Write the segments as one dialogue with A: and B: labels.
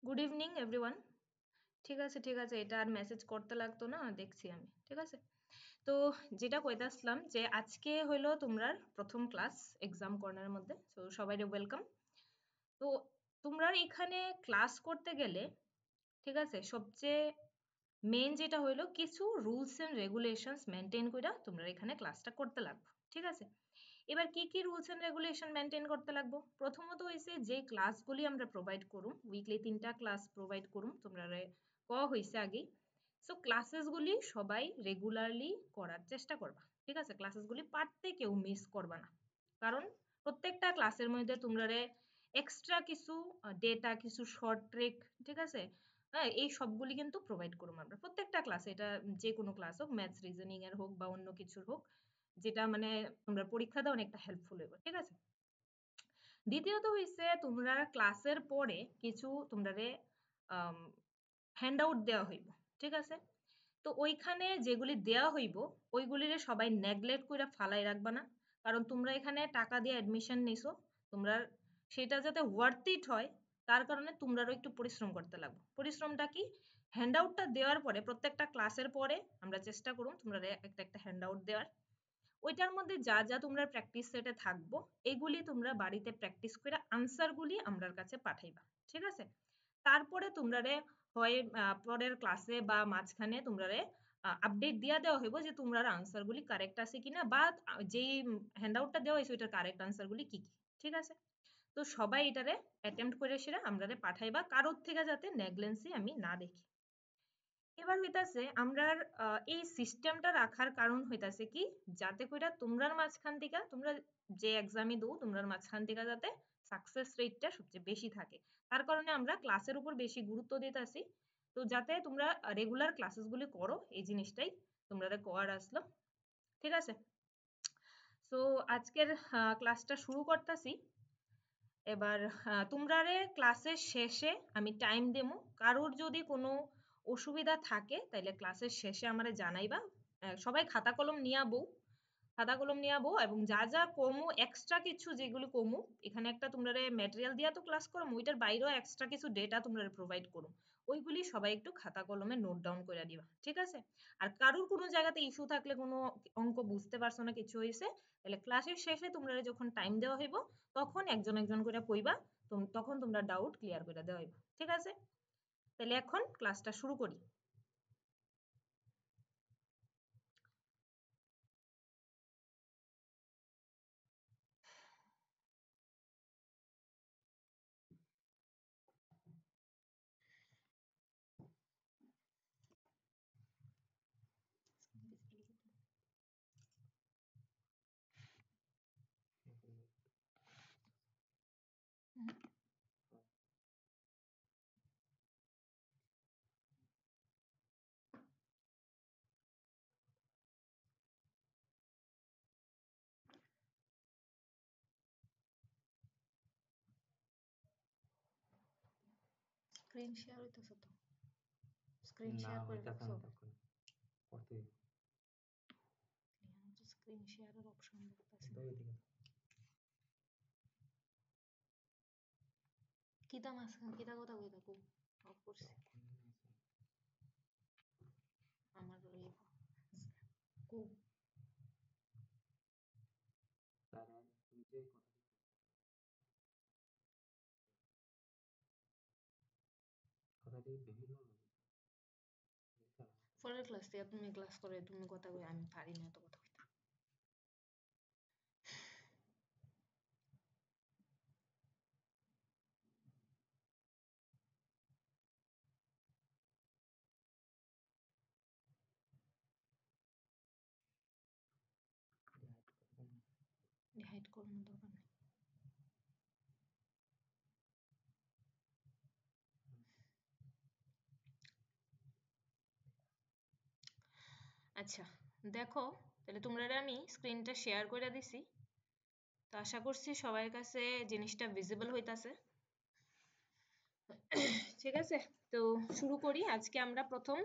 A: Good evening everyone. ঠিক আছে ঠিক আছে, এটা আর মেসেজ করতে লাগতো না, দেখছি আমি। ঠিক আছে, তো যেটা কইতাছিলাম যে আজকে হইলো তোমরা প্রথম ক্লাস এক্সাম কর্নারের মধ্যে, তো সবাই ওয়েলকাম। তো তোমরা এখানে ক্লাস করতে গেলে ঠিক আছে, সবচেয়ে মেইন যেটা হইলো কিছু রুলস এন্ড রেগুলেশনস মেনটেন কইরা তোমরা এখানে ক্লাসটা করতে লাগবে। ঠিক আছে, এবার কি কি রুলস এন্ড রেগুলেশন মেনটেন করতে লাগবো? প্রথমত হইছে যে ক্লাসগুলি আমরা প্রোভাইড করুম, উইকলি 3টা ক্লাস প্রোভাইড করুম, তোমরা কওয়া হইছে আগেই। সো ক্লাসেসগুলি সবাই রেগুলারলি করার চেষ্টা করবা। ঠিক আছে, ক্লাসেসগুলি পারতে কেউ মিস করবা না, কারণ প্রত্যেকটা ক্লাসের মধ্যে তোমরা এক্সট্রা কিছু ডেটা, কিছু শর্ট ট্রিক, ঠিক আছে, হ্যাঁ, এই সবগুলি কিন্তু প্রোভাইড করুম আমরা প্রত্যেকটা ক্লাসে। এটা যে কোনো ক্লাস হোক, ম্যাথস রিজনিং এর হোক বা অন্য কিছুর হোক, যেটা মানে তোমরা পরীক্ষা দাও অনেকটা হেল্পফুল হবে। ঠিক আছে, দ্বিতীয়ত হইছে তোমরা ক্লাসের পরে কিছু তোমরা হ্যান্ড আউট দেওয়া হইব। ঠিক আছে, তো ওইখানে যেগুলি দেওয়া হইব ওইগুলিরে সবাই নেগলেক্ট করে ফালাই রাখবা না, কারণ তোমরা এখানে টাকা দিয়ে অ্যাডমিশন নিছো, তোমরা সেটা যাতে ওয়ার্থ ইট হয় তার কারণে তোমরাও একটু পরিশ্রম করতে লাগবে। পরিশ্রমটা কি? হ্যান্ড আউটটা দেওয়ার পরে প্রত্যেকটা ক্লাসের পরে আমরা চেষ্টা করুন তোমরা একটা একটা হ্যান্ড আউট দেওয়ার। ওইটার মধ্যে যা যা তোমরা প্র্যাকটিস সেটে থাকবো এগুলি তোমরা বাড়িতে প্র্যাকটিস করে আনসারগুলি আমরার কাছে পাঠাইবা। ঠিক আছে, তারপরে তোমরা হয় পরের ক্লাসে বা মাঝখানে তোমরা আপডেট দিয়া দেওয়া হইব যে তোমরা আনসারগুলি কারেক্ট আছে কিনা, বা যেই হ্যান্ডআউটটা দেওয়া হয়েছে ওইটার কারেক্ট আনসারগুলি কি কি। ঠিক আছে, তো সবাই এটারে অ্যাটেম্প্ট করে সেরা আমরা পাঠাইবা, কারোর থেকে যাতে নেগলেন্সি আমি না দেখি। এবার হইতাছে আমরার এই সিস্টেমটা রাখার কারণ হইতাছে কি, যাতে কইরা তোমরার মাঝখান থেকে তোমরা যে এক্সামই দো তোমরার মাঝখান থেকে যাতে সাকসেস রেটটা সবচেয়ে বেশি থাকে, তার কারণে আমরা ক্লাসের উপর বেশি গুরুত্ব দিতেছি। তো যাতে তোমরা রেগুলার ক্লাসেসগুলি করো এই জিনিসটাই তোমরা কোয়ার আসলো। ঠিক আছে, সো আজকের ক্লাসটা শুরু করতেছি। এবার তোমরারে ক্লাসের শেষে আমি টাইম দেবো, কারোর যদি কোনো অসুবিধা থাকে তাহলে ক্লাসের শেষে আমারে জানাইবা। সবাই খাতা কলম নিয়ে বউ, খাতা কলম নিয়ে বউ, এবং যা যা কমু এক্সট্রা কিছু যেগুলো কমু, এখানে একটা তোমরা ম্যাটেরিয়াল দিয়া তো ক্লাস করো, ওইটার বাইরেও এক্সট্রা কিছু ডেটা তোমরা প্রোভাইড করো, ওইগুলি সবাই একটু খাতা কলমে নোট ডাউন করে দিবা। ঠিক আছে, আর কারোর কোনো জায়গাতে ইস্যু থাকলে, কোনো অঙ্ক বুঝতে পারছো না, কিছু হয়েছে, তাহলে ক্লাসের শেষে তোমরা যখন টাইম দেওয়া হইব তখন একজন একজন করে কইবা, তখন তোমরা ডাউট ক্লিয়ার করে দেওয়া হইব। ঠিক আছে, তাহলে এখন ক্লাসটা শুরু করি। স্ক্রিন শেয়ার হইতেছে তো, স্ক্রিন শেয়ার করে রাখছো? করতে স্ক্রিন শেয়ারের অপশন দেখতেছি কিতা মাঝখান কিতা কথা কই থাকো, অফ করছি আমার কো পরের ক্লাস থেকে তুমি ক্লাস করে তুমি কথা কই, আমি পারি না তো কথা কইতে। হাইড করানোর দরকার নেই। আচ্ছা দেখো, তাহলে তোমরা আমি স্ক্রিনটা শেয়ার করে দিছি, তো আশা করছি সবার কাছে জিনিসটা ভিজিবল হইতাছে। ঠিক আছে, তো শুরু করি। আজকে আমরা প্রথম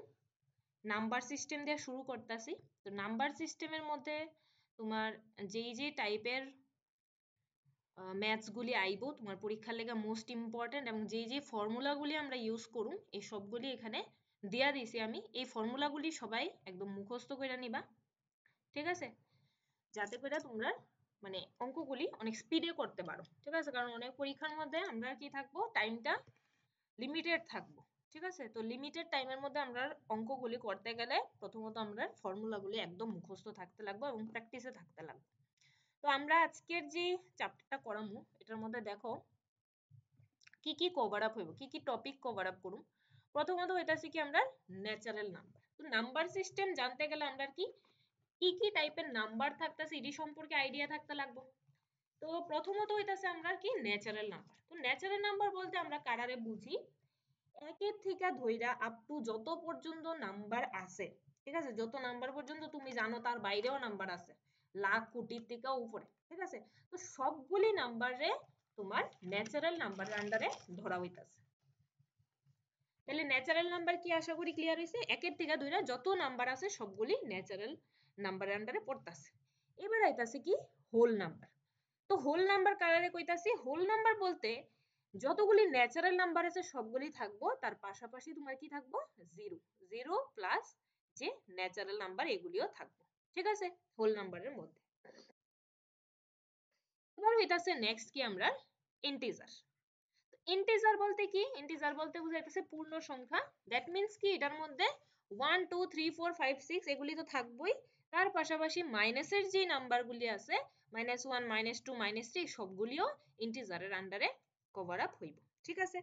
A: নাম্বার সিস্টেম দিয়ে শুরু করতেছি। তো নাম্বার সিস্টেমের মধ্যে তোমার যেই যে টাইপের ম্যাথস গুলি আইবো তোমার পরীক্ষার লেগে মোস্ট ইম্পর্টেন্ট, এবং যে যে ফর্মুলাগুলি আমরা ইউজ করুম এই সবগুলি এখানে দেয়া দিছি আমি। এই ফর্মুলাগুলি সবাই একদম মুখস্থ করে নিবা, ঠিক আছে, যাতে করে তোমরা মানে অঙ্কগুলি অনেক স্পিডে করতে পারো, ঠিক আছে, কারণ অনেক পরীক্ষার মধ্যে আমরা কি থাকবো, টাইমটা লিমিটেড থাকবো, ঠিক আছে। তো লিমিটেড টাইমের মধ্যে আমরা অঙ্কগুলি করতে গেলে প্রথমত আমরা ফর্মুলাগুলি একদম মুখস্থ থাকতে লাগবে এবং প্র্যাকটিসে থাকতে লাগবে। তো আমরা আজকের যে চ্যাপ্টারটা করামু এটার মধ্যে দেখো কি কি কভার আপ হইব, কি কি টপিক কভার আপ করুম। প্রথমত হইতাছে কি আমরা ন্যাচারাল নাম্বার। তো নাম্বার সিস্টেম জানতে গেলে আমরা কি কি কি টাইপের নাম্বার থাকতেছে এটি সম্পর্কে আইডিয়া থাকতে লাগবে। তো প্রথমত হইতাছে আমরা কি ন্যাচারাল নাম্বার। তো ন্যাচারাল নাম্বার বলতে আমরা কারারে বুঝি একের থেকে ধইরা আপ টু যত পর্যন্ত নাম্বার আছে, ঠিক আছে, যত নাম্বার পর্যন্ত তুমি জানো তার বাইরেও নাম্বার আছে, লাখ কোটির থেকেও উপরে, ঠিক আছে। তো সবগুলি নাম্বারে তোমার ন্যাচারাল নাম্বারের আন্ডারে ধরা হইতাছে। তাহলে ন্যাচারাল নাম্বার কি আশা করি ক্লিয়ার হইছে, একের থেকে ধইরা যত নাম্বার আছে সবগুলি ন্যাচারাল নাম্বারের আন্ডারে পড়তাছে। এবার আইতাছে কি হোল নাম্বার। তো হোল নাম্বার কারারে কইতাছি, হোল নাম্বার বলতে যতগুলি ন্যাচারাল নাম্বার আছে সবগুলি থাকবো, তার পাশাপাশি তোমার কি থাকবো, জিরো, জিরো প্লাস যে ন্যাচারাল নাম্বার এগুলিও থাকবো, ঠিক আছে, হোল নাম্বারের মধ্যে। এবার হইতাছে নেক্সট কি আমরা ইন্টিজার। ইন্টিজার বলতে কি, ইন্টিজার বলতে বুঝাইতেছে পূর্ণ সংখ্যা। দ্যাট মিন্স কি এটার মধ্যে 1 2 3 4 5 6 এগুলি তো থাকবোই, তার পাশাপাশি মাইনাসের যে নাম্বারগুলি আছে -1 -2 -3 সবগুলিও ইন্টিজারের আন্ডারে কভার আপ হইব, ঠিক আছে।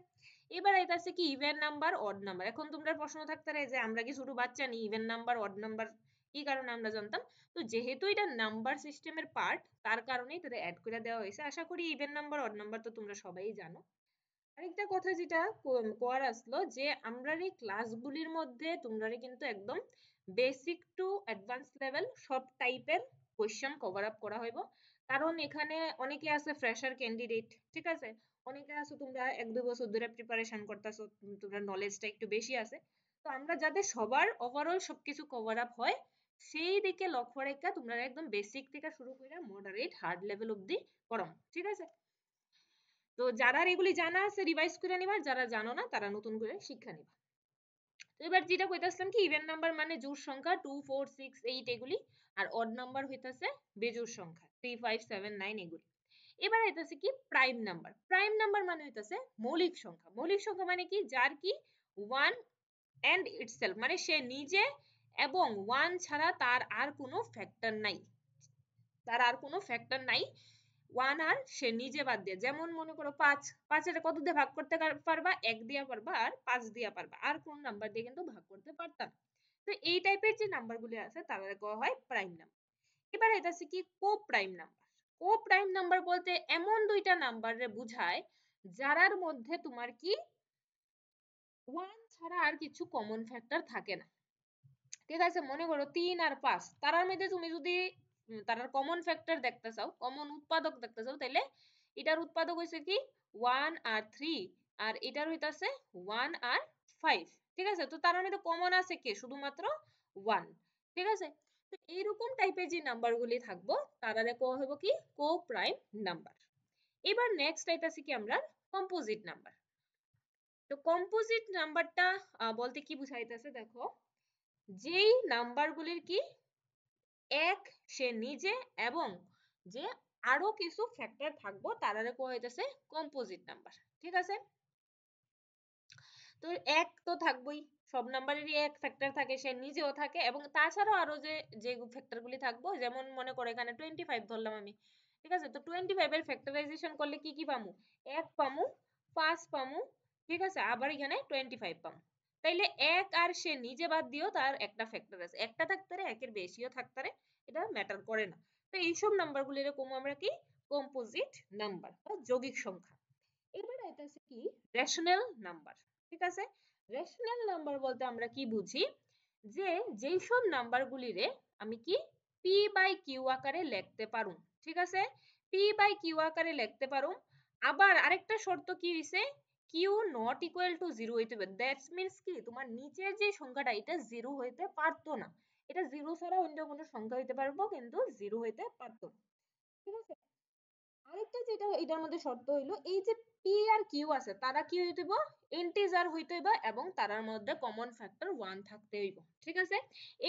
A: এবার আইতাছে কি ইভেন নাম্বার অড নাম্বার। এখন তোমরা প্রশ্ন থাকতে পারে যে আমরা কি ছোট বাচ্চা নি, ইভেন নাম্বার অড নাম্বার কি কারণে আমরা জানতাম। তো যেহেতু এটা নাম্বার সিস্টেমের পার্ট তার কারণেই এটা অ্যাড করে দেওয়া হয়েছে। আশা করি ইভেন নাম্বার অড নাম্বার তো তোমরা সবাই জানো। আরেকটা কথা যেটা কোয়ার আসলো যে আমরা এই ক্লাসগুলির মধ্যে তোমরা কিন্তু একদম বেসিক টু অ্যাডভান্স লেভেল সব টাইপের কোয়েশ্চেন কভার আপ করা হইব। কারণ এখানে অনেকে আছে ফ্রেশার ক্যান্ডিডেট, ঠিক আছে, অনেকে আছে তোমরা 1 2 বছর ধরে প্রিপারেশন করতেছো, তোমরা নলেজটা একটু বেশি আছে। তো আমরা যাতে সবার ওভারঅল সবকিছু কভার আপ হয় সেই দিকে লক্ষ্য রেখে তোমরা একদম বেসিক থেকে শুরু করে মডারেট হার্ড লেভেল অবধি পড়াও, ঠিক আছে। তো যারা এগুলি জানা আছে রিভাইজ করে নিবা, যারা জানো না তারা নতুন করে শিক্ষা নিবা। তো এবার যেটা কইতাছিলাম কি ইভেন নাম্বার মানে জোড় সংখ্যা 2 4 6 8 এগুলি, আর অড নাম্বার হইতাছে বেজোড় সংখ্যা 3 5 7 9 এগুলি। এবার হইতাছে কি প্রাইম নাম্বার। প্রাইম নাম্বার মানে হইতাছে মৌলিক সংখ্যা। মৌলিক সংখ্যা মানে কি যার কি 1 and itself মানে সে নিজে এবং 1 ছাড়া তার আর কোনো ফ্যাক্টর নাই, তার আর কোনো ফ্যাক্টর নাই 1 আর সে নিজে বাদ দিয়ে। যেমন মনে করো 5, 5 এর কত দিয়ে ভাগ করতে পারবা, 1 দিয়ে পারবা আর 5 দিয়ে পারবা, আর কোন নাম্বার দিয়ে কিন্তু ভাগ করতে পারতা না। তো এই টাইপের যে নাম্বারগুলি আছে তাদের কওয়া হয় প্রাইম নাম্বার। এবার এটা আছে কি কো প্রাইম নাম্বার। কো প্রাইম নাম্বার বলতে এমন দুইটা নাম্বারে বুঝায় যারার মধ্যে তোমার কি 1 ছাড়া আর কিছু কমন ফ্যাক্টর থাকে না, ঠিক আছে। মনে করো 3 আর 5, তারার মধ্যে তুমি যদি তারার কমন ফ্যাক্টর দেখতে চাও, কমন উৎপাদক দেখতে চাও, তাহলে এটার উৎপাদক হইছে কি 1 আর 3, আর এটার হইতাছে 1 আর 5, ঠিক আছে। তো তার মধ্যে কমন আছে কি শুধুমাত্র 1, ঠিক আছে। তো এইরকম টাইপের যে নাম্বারগুলি থাকবো তারারে কোয়া হইব কি কো প্রাইম নাম্বার। এবার নেক্সট আইতাছি কি আমরা কম্পোজিট নাম্বার। তো কম্পোজিট নাম্বারটা বলতে কি বুঝাইতেছে দেখো, যেই নাম্বারগুলির কি এক সে নিজে এবং যে আরো কিছু ফ্যাক্টর থাকবো তারারে কোয়া হইতেছে কম্পোজিট নাম্বার, ঠিক আছে। তো এক তো থাকবোই, সব নাম্বারেরই এক ফ্যাক্টর থাকে, সে নিজেও থাকে এবং তাছাড়াও আরো যে ফ্যাক্টর গুলি থাকবো, যেমন মনে করো এখানে 25 ধরলাম আমি, ঠিক আছে। তো 25 এর ফ্যাক্টরাইজেশন করলে কি কি পামু, 1 পামু, 5 পামু, ঠিক আছে, আবার এখানে 25 পামু। তাইলে এক আর সে নিজে বাদ দিয়েও তার একটা ফ্যাক্টর আছে, একটা থাকতে পারে একের বেশিও থাকতে পারে, এটা ম্যাটার করে না। তো এইসব নাম্বারগুলো এরকম আমরা কি কম্পোজিট নাম্বার বা যৌগিক সংখ্যা। এবার এটা আছে কি রেশনাল নাম্বার, ঠিক আছে। রেশনাল নাম্বার বলতে আমরা কি বুঝি, যে যেই সব নাম্বারগুলিরে আমি কি পি বাই কিউ আকারে লিখতে পারুম, ঠিক আছে, পি বাই কিউ আকারে লিখতে পারুম। আবার আরেকটা শর্ত কি হইছে, কিউ নট ইকুয়াল টু 0 হইতে হবে। দ্যাটস মিন্স কি তোমার নিচের যে সংখ্যাটা এটা 0 হইতে পারতো না, এটা 0 ছাড়া অন্য কোনো সংখ্যা হইতে পারবো কিন্তু 0 হইতে পারতো না, ঠিক আছে। আরেকটা যেটা এটার মধ্যে শর্ত হইলো এই যে পি আর কিউ আছে তারা কি হইতে হইব ইন্টিজার হইতে হইব এবং তারার মধ্যে কমন ফ্যাক্টর 1 থাকতে হইব ঠিক আছে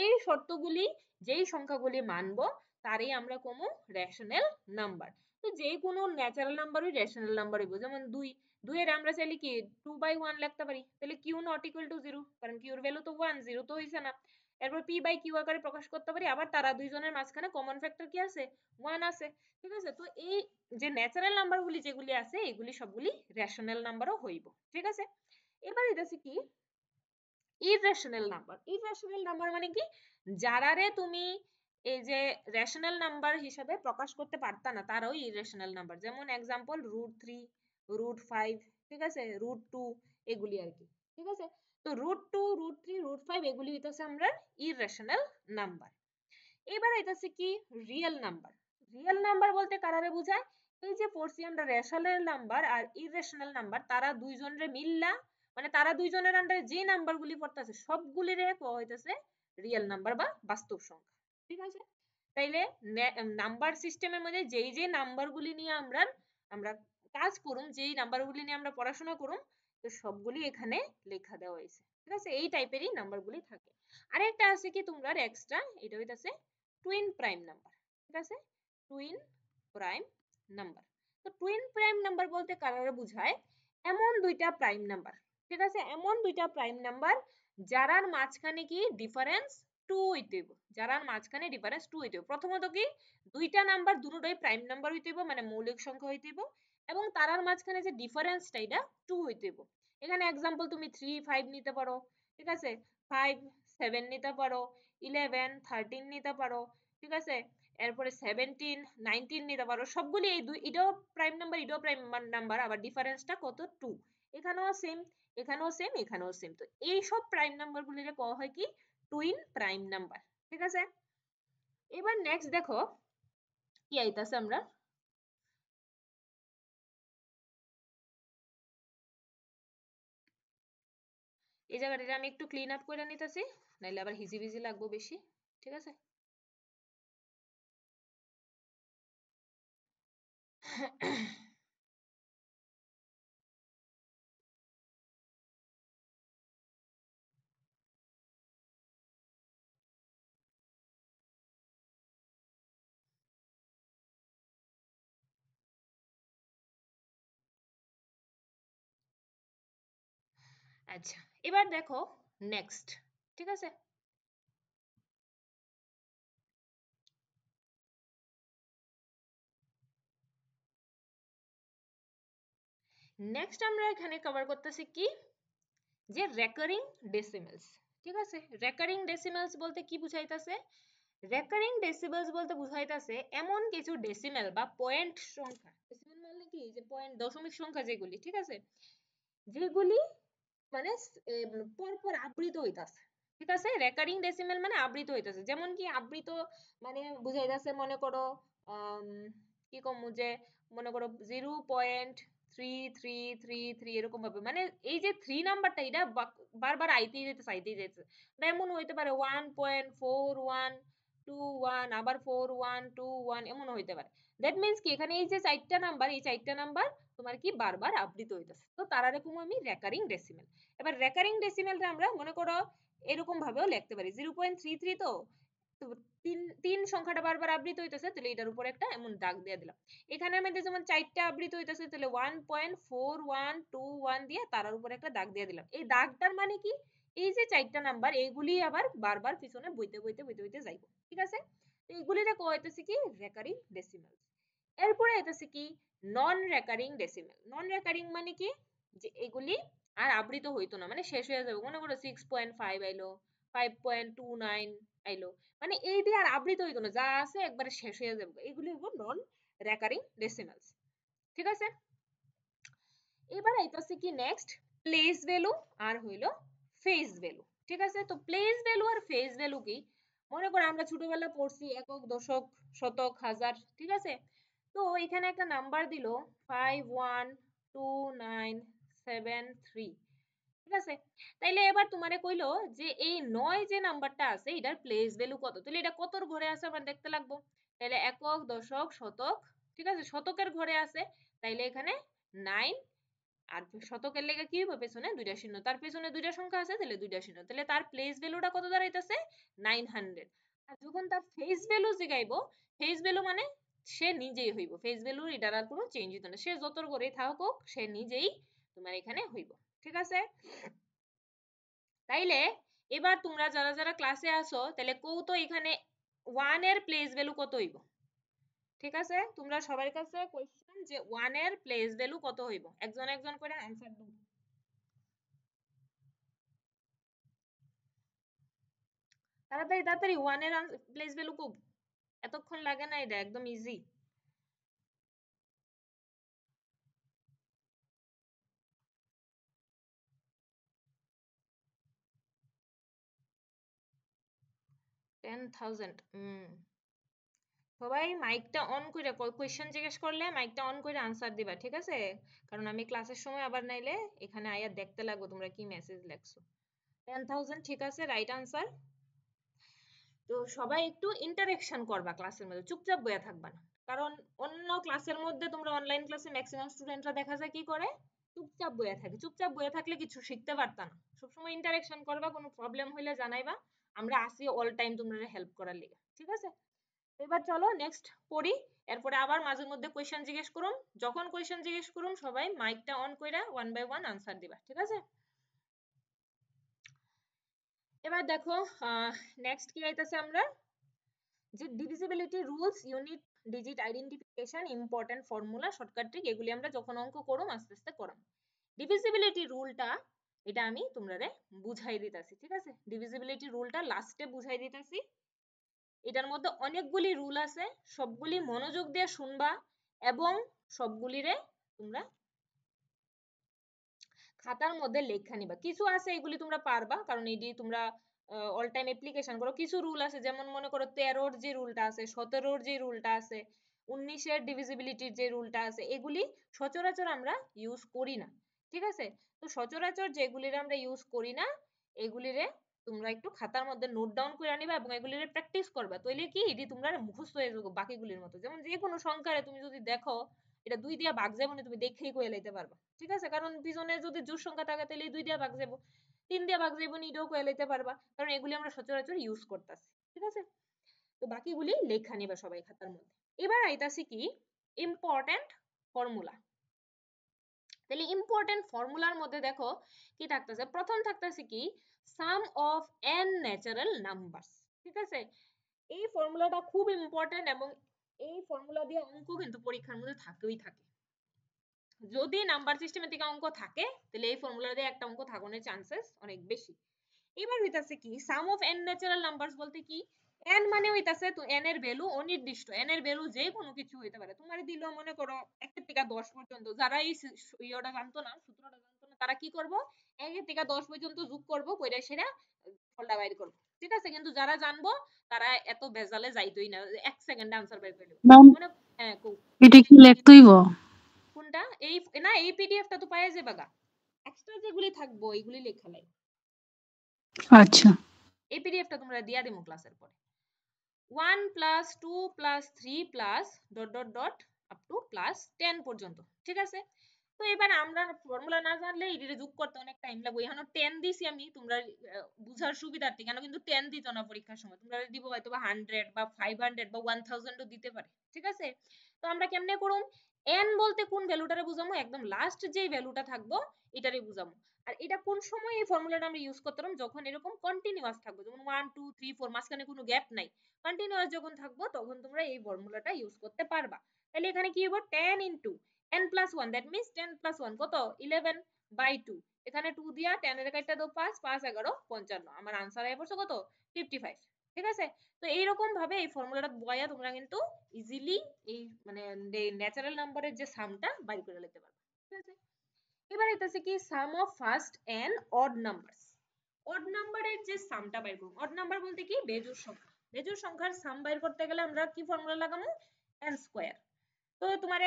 A: এই শর্তগুলি যেই সংখ্যাগুলি মানবো তারই আমরা কমু রেশনাল নাম্বার তো যে কোনো ন্যাচারাল নাম্বারই রেশনাল নাম্বার হইব যেমন 2 2 এর আমরা চাইলে কি 2/1 লিখতে পারি তাহলে কিউ নট ইকুয়াল টু 0 কারণ কিউর ভ্যালু তো 1 0 তো হইছে না এরপর পি বাই কিউ আকারে প্রকাশ করতে পারি আবার তারা দুইজনের মাঝখানে কমন ফ্যাক্টর কি আছে 1 আছে ঠিক আছে তো এই যে ন্যাচারাল নাম্বারগুলি যেগুলি আছে এগুলি সবগুলি রেশনাল নাম্বারও হইব ঠিক আছে এবার এটা কি ইররেশনাল নাম্বার মানে কি যারারে তুমি এই যে রেশনাল নাম্বার হিসেবে প্রকাশ করতে পারতা না তারাও ইররেশনাল নাম্বার যেমন एग्जांपल √3 √5 ঠিক আছে √2 এগুলি আর কি ঠিক আছে তো √2 √3 √5 এগুলি হইতাছে আমরা ইররেশনাল নাম্বার এবার আইতাছে কি রিয়েল নাম্বার বলতে কারারে বোঝায় এই যে পড়ছি আমরা রেশনাল নাম্বার আর ইররেশনাল নাম্বার তারা দুইজনরে মিললা মানে তারা দুইজনের আন্ডারে যে নাম্বারগুলি পড়তেছে সবগুলিরে কোয়া হইতাছে রিয়েল নাম্বার বা বাস্তব সংখ্যা ঠিক আছে তাইলে নাম্বার সিস্টেমের মধ্যে যেই যে নাম্বারগুলি নিয়ে আমরা কাজ করুম যেই নাম্বারগুলি নিয়ে আমরা পড়াশোনা করুম তো সবগুলি এখানে লেখা দেওয়া হয়েছে ঠিক আছে এই টাইপেরই নাম্বারগুলি থাকে আরেকটা আছে কি তোমরা এক্সট্রা এটা হইতাছে টুইন প্রাইম নাম্বার ঠিক আছে টুইন প্রাইম নাম্বার তো টুইন প্রাইম নাম্বার বলতে কারারে বোঝায় এমন দুইটা প্রাইম নাম্বার ঠিক আছে এমন দুইটা প্রাইম নাম্বার যারার মাঝখানে কি ডিফারেন্স 2 হইতে হইব যারার মাঝখানে ডিফারেন্স 2 হইতে হইব প্রথমত কি দুইটা নাম্বার দুটোই প্রাইম নাম্বার হইতে হইব মানে মৌলিক সংখ্যা হইতে হইব এবং তারার মাঝখানে যে ডিফারেন্সটা এটা 2 হইতে হইব এখানে एग्जांपल তুমি 3 5 নিতে পারো ঠিক আছে 5 7 নিতে পারো 11 13 নিতে পারো ঠিক আছে এরপরে 17 19 নিতে পারো সবগুলি এই দুই এটাও প্রাইম নাম্বার এটাও প্রাইম নাম্বার আবার ডিফারেন্সটা কত 2 এখানেও সেম এখানেও সেম এখানেও সেম তো এই সব প্রাইম নাম্বারগুলিরে কওয়া হয় কি টুইন প্রাইম নাম্বার ঠিক আছে এবার নেক্সট দেখো কি আইতাছে আমরা এই জায়গাটা আমি একটু ক্লিন আপ করে নিতেছি নাইলে আবার হিজিবিজি লাগবে বেশি ঠিক আছে আচ্ছা এবার দেখো নেক্সট ঠিক আছে নেক্সট আমরা এখানে কভার করতেছি কি যে রেকারিং ডেসিমেলস ঠিক আছে রেকারিং ডেসিমেলস বলতে কি বুঝাইতাছে রেকারিং ডেসিমেলস বলতে বুঝাইতাছে এমন কিছু ডেসিমেল বা পয়েন্ট সংখ্যা ডেসিমেল মানে কি যে পয়েন্ট দশমিক সংখ্যা যেগুলি ঠিক আছে যেগুলি মানে পরপর আবৃত হইতাছে ঠিক আছে রেকারিং ডেসিমেল মানে আবৃত হইতাছে যেমন কি আবৃত মানে বুঝাইতাছে মনে করো কি কমু যে মনে করো 0.3333 এরকম ভাবে মানে এই যে 3 নাম্বারটা এটা বারবার আইতেই যেতেছে এমন হইতে পারে 1.4121 আবার 4121 এমন হইতে পারে দ্যাট মিন্স কি এখানে এই যে চারটা নাম্বার এই চারটা নাম্বার তোমার কি বারবার আবৃত হইতাছে তো তার এরকম আমি রেকারিং ডেসিমেল এবার রেকারিং ডেসিমেলটা আমরা মনে করো এরকম ভাবেও লিখতে পারি 0.33 তো তো তিন সংখ্যাটা বারবার আবৃত হইতেছে তাহলে এটার উপর একটা এমন দাগ দিয়ে দিলাম এখানে আমাদের যেমন চারটা আবৃত হইতেছে তাহলে 1.4121 দিয়ে তার উপর একটা দাগ দিয়ে দিলাম এই দাগটার মানে কি এই যে চারটা নাম্বার এইগুলি আবার বারবার পিছনে বইতে বইতে বইতে বইতে যাইব ঠিক আছে এইগুলিরে কয় হইতেছে কি রেকারিং ডেসিমেল এরপরে হইতেছে কি নন রেকারিং ডেসিমেল নন রেকারিং মানে কি যে এগুলি আর আবৃত হইতো না মানে শেষ হয়ে যাবে মনে করো 6.5 আইলো 5.29 আইলো মানে এই দিয়ে আর আবৃত হইতো না যা আছে একবারে শেষ হয়ে যাবে এগুলি হলো নন রেকারিং ডেসিমেলস ঠিক আছে এবার আইতাছে কি নেক্সট প্লেস ভ্যালু আর হইলো ফেজ ভ্যালু ঠিক আছে তো প্লেস ভ্যালু আর ফেজ ভ্যালু কি মনে করো আমরা ছোটবেলা পড়ছি একক দশক শতক হাজার ঠিক আছে তো এখানে একটা নাম্বার দিল 51297 ঠিক আছে তাইলে এবার তোমারে কইলো যে এই 9 যে নাম্বারটা আছে এটার প্লেস ভ্যালু কত তাহলে এটা কতর ঘরে আছে আমার দেখতে লাগবো তাহলে একক দশক শতক ঠিক আছে, শতকের ঘরে আছে, তাইলে এখানে 9 আর শতকের লেগে কি হবে পেছনে দুইটা শূন্য, তার পেছনে দুইটা সংখ্যা আছে তাহলে দুইটা শূন্য, তাহলে তার প্লেস ভ্যালুটা কত দাঁড়াইতেছে 900। আর যখন তার ফেস ভ্যালু জিগাইবো, ফেস ভ্যালু মানে সে নিজেই হইব, ফেস ভ্যালু এটার আর কোনো চেঞ্জ হইতো না, সে যতর ঘরে থাকুক সে নিজেই তোমার এখানে হইব। ঠিক আছে, তাইলে এবার তোমরা যারা যারা ক্লাসে আসো তাহলে কৌ তো এখানে 1 এর প্লেস ভ্যালু কত হইব। ঠিক আছে, তোমরা সবার কাছে কোশ্চেন যে 1 এর প্লেস ভ্যালু কত হইব, একজন একজন করে आंसर দাও। তাড়াতাড়ি তাড়াতাড়ি 1 এর প্লেস ভ্যালু কত, এতক্ষণ লাগে না, এটা একদম ইজি। সবাই মাইকটা অন করে, কোয়েশ্চেন জিজ্ঞেস করলে মাইকটা অন করে আনসার দিবা, ঠিক আছে, কারণ আমি ক্লাসের সময় আবার নাইলে এখানে আয়া দেখতে লাগবো তোমরা কি মেসেজ লেখছো। 10,000 ঠিক আছে, রাইট আনসার। তো সবাই একটু ইন্টারেকশন করবা ক্লাসের মধ্যে, চুপচাপ বইয়া থাকবা না, কারণ অন্য ক্লাসের মধ্যে তোমরা অনলাইন ক্লাসে ম্যাক্সিমাম স্টুডেন্টরা দেখা যায় কি করে, চুপচাপ বইয়া থাকে, চুপচাপ বইয়া থাকলে কিছু শিখতে পারতা না। সবসময় ইন্টারেকশন করবা, কোনো প্রবলেম হইলে জানাইবা, আমরা আসি অল টাইম তোমরা হেল্প করার লিগে। ঠিক আছে, এবার চলো নেক্সট পড়ি, এরপরে আবার মাঝের মধ্যে কোয়েশ্চেন জিজ্ঞেস করুম, যখন কোয়েশ্চেন জিজ্ঞেস করুম সবাই মাইকটা অন কইরা 1 বাই 1 আনসার দিবা। ঠিক আছে, এবার দেখো নেক্সট কি আইতাছে, আমরা যে divisibility rules, unit digit identification, important formula, shortcut trick, এগুলি আমরা যখন অঙ্ক করুম আস্তে আস্তে করাম। ডিভিজিবিলিটি রুলটা এটা আমি তোমরারে বুঝাই দিতাছি। ঠিক আছে, ডিভিজিবিলিটি রুলটা লাস্টে বুঝাই দিতাছি, এটার মধ্যে অনেকগুলি রুল আছে, সবগুলি মনোযোগ দিয়ে শুনবা এবং সবগুলিরে তোমরা খাতার মধ্যে লেখা নিবা। কিছু আছে এগুলি তোমরা পারবা, কারণ এটি তোমরা অল টাইম অ্যাপ্লিকেশন করো। কিছু রুল আছে, যেমন মনে করো 13-র যে রুলটা আছে, 17-র যে রুলটা আছে, 19-এর ডিভিজিবিলিটির যে রুলটা আছে, এগুলি সচরাচর আমরা ইউজ করি না। ঠিক আছে, তো সচরাচর যেগুলির আমরা ইউজ করি না এগুলিরে তোমরা একটু খাতার মধ্যে নোট ডাউন করে নিবা এবং এগুলিরে প্র্যাকটিস করবা, তাইলে কি এটি তোমরা মুখস্থ হয়ে যাবে বাকিগুলির মতো। যেমন যে কোনো সংখ্যারে তুমি যদি দেখো এটা 2 দিয়া ভাগ যাবে না, তুমি দেখেই কইয়া লাইতে পারবা। ঠিক আছে, কারণ পিছনে যদি জোড় সংখ্যা থাকে তাহলে 2 দিয়া ভাগ যাবো, 3 দিয়া ভাগ যাবো, এটাও কইয়া লাইতে পারবা, কারণ এগুলি আমরা সচরাচর ইউজ করতেছি। ঠিক আছে, তো বাকিগুলি লেখা নিবা সবাই খাতার মধ্যে। এবার আইতাছি কি ইম্পর্টেন্ট ফর্মুলা। তাহলে ইম্পর্টেন্ট ফর্মুলার মধ্যে দেখো কি থাকতেছে, প্রথম থাকতেছে কি sum of n natural numbers. ঠিক আছে, এই ফর্মুলাটা খুব ইম্পর্টেন্ট এবং এই ফর্মুলা দিয়ে অঙ্ক কিন্তু পরীক্ষার মধ্যে থাকেই থাকে। যদি নাম্বার সিস্টেমের থেকে অঙ্ক থাকে তাহলে এই ফর্মুলা দিয়ে একটা অঙ্ক থাকার চান্সেস অনেক বেশি। এবার হইতাছে কি sum of n natural numbers বলতে কি, n মানে হইতাছে তো n এর ভ্যালু অনির্দিষ্ট, n এর ভ্যালু যে কোনো কিছু হইতে পারে। তোমার দিল মনে করো 1 থেকে 10 পর্যন্ত, যারা এই ইয়োটা জানতো না, সূত্রটা জানতো না, তারা কি করব 1 থেকে 10 পর্যন্ত যোগ করব, কইরা সেটা ফলটা বাইর করব। ঠিক আছে, কিন্তু যারা জানবো তারা এত বেজালে যাইতোই না, 1 সেকেন্ডে আনসার বাইর করে
B: ম্যাম
A: মানে। হ্যাঁ,
B: এটা কি লিখতে হইব?
A: কোনটা? এই না, এই পিডিএফটা তো পাওয়া যাবে গা, এক্সট্রা যেগুলি থাকবো এইগুলি লেখা নাই।
B: আচ্ছা,
A: এই পিডিএফটা তোমরা দিয়া দিমু ক্লাসের পরে। 1 plus 2 plus 3 plus dot dot dot up to plus 10 পর্যন্ত। ঠিক আছে, তো এবার আমরা ফর্মুলা না জানলে এটারে যোগ করতে অনেক টাইম লাগবে। এখানে 10 দিছি আমি তোমরা বুঝার সুবিধার্থে, কেন কিন্তু 10 দিত না পরীক্ষার সময়, তোমরা দিব হয়তো বা 100 বা 500 বা 1000 ও দিতে পারে। ঠিক আছে, তো আমরা কেমনে করুম, n বলতে কোন ভ্যালুটারে বুঝামু, একদম লাস্ট যে ভ্যালুটা থাকবো এটারে বুঝামু। আর এটা কোন সময় এই ফর্মুলাটা আমরা ইউজ করতাম, যখন এরকম কন্টিনিউয়াস থাকবে, যেমন 1 2 3 4 মাঝখানে কোনো গ্যাপ নাই, কন্টিনিউয়াস যখন থাকবো তখন তোমরা এই ফর্মুলাটা ইউজ করতে পারবা। তাহলে এখানে কি হবে 10 into n plus 1, that means 10 plus 1 কত 11 বাই 2, এখানে 2 দিয়া 10 এর কাইটা দাও 5 5 11 55, আমার आंसर আই পড়ছে কত 55। ঠিক আছে, তো এইরকম ভাবে এই ফর্মুলাটা বয়া তোমরা কিন্তু ইজিলি এই মানে ন্যাচারাল নাম্বারের যে সামটা বাইর করে নিতে পারবে। ঠিক আছে, এবার এটাছে কি sum of first n odd numbers. Odd নাম্বারের যে সামটা বাইর করব, অড নাম্বার বলতে কি বেজোড় সংখ্যা, বেজোড় সংখ্যার সাম বাইর করতে গেলে আমরা কি ফর্মুলা লাগামু, n স্কয়ার। তো তোমার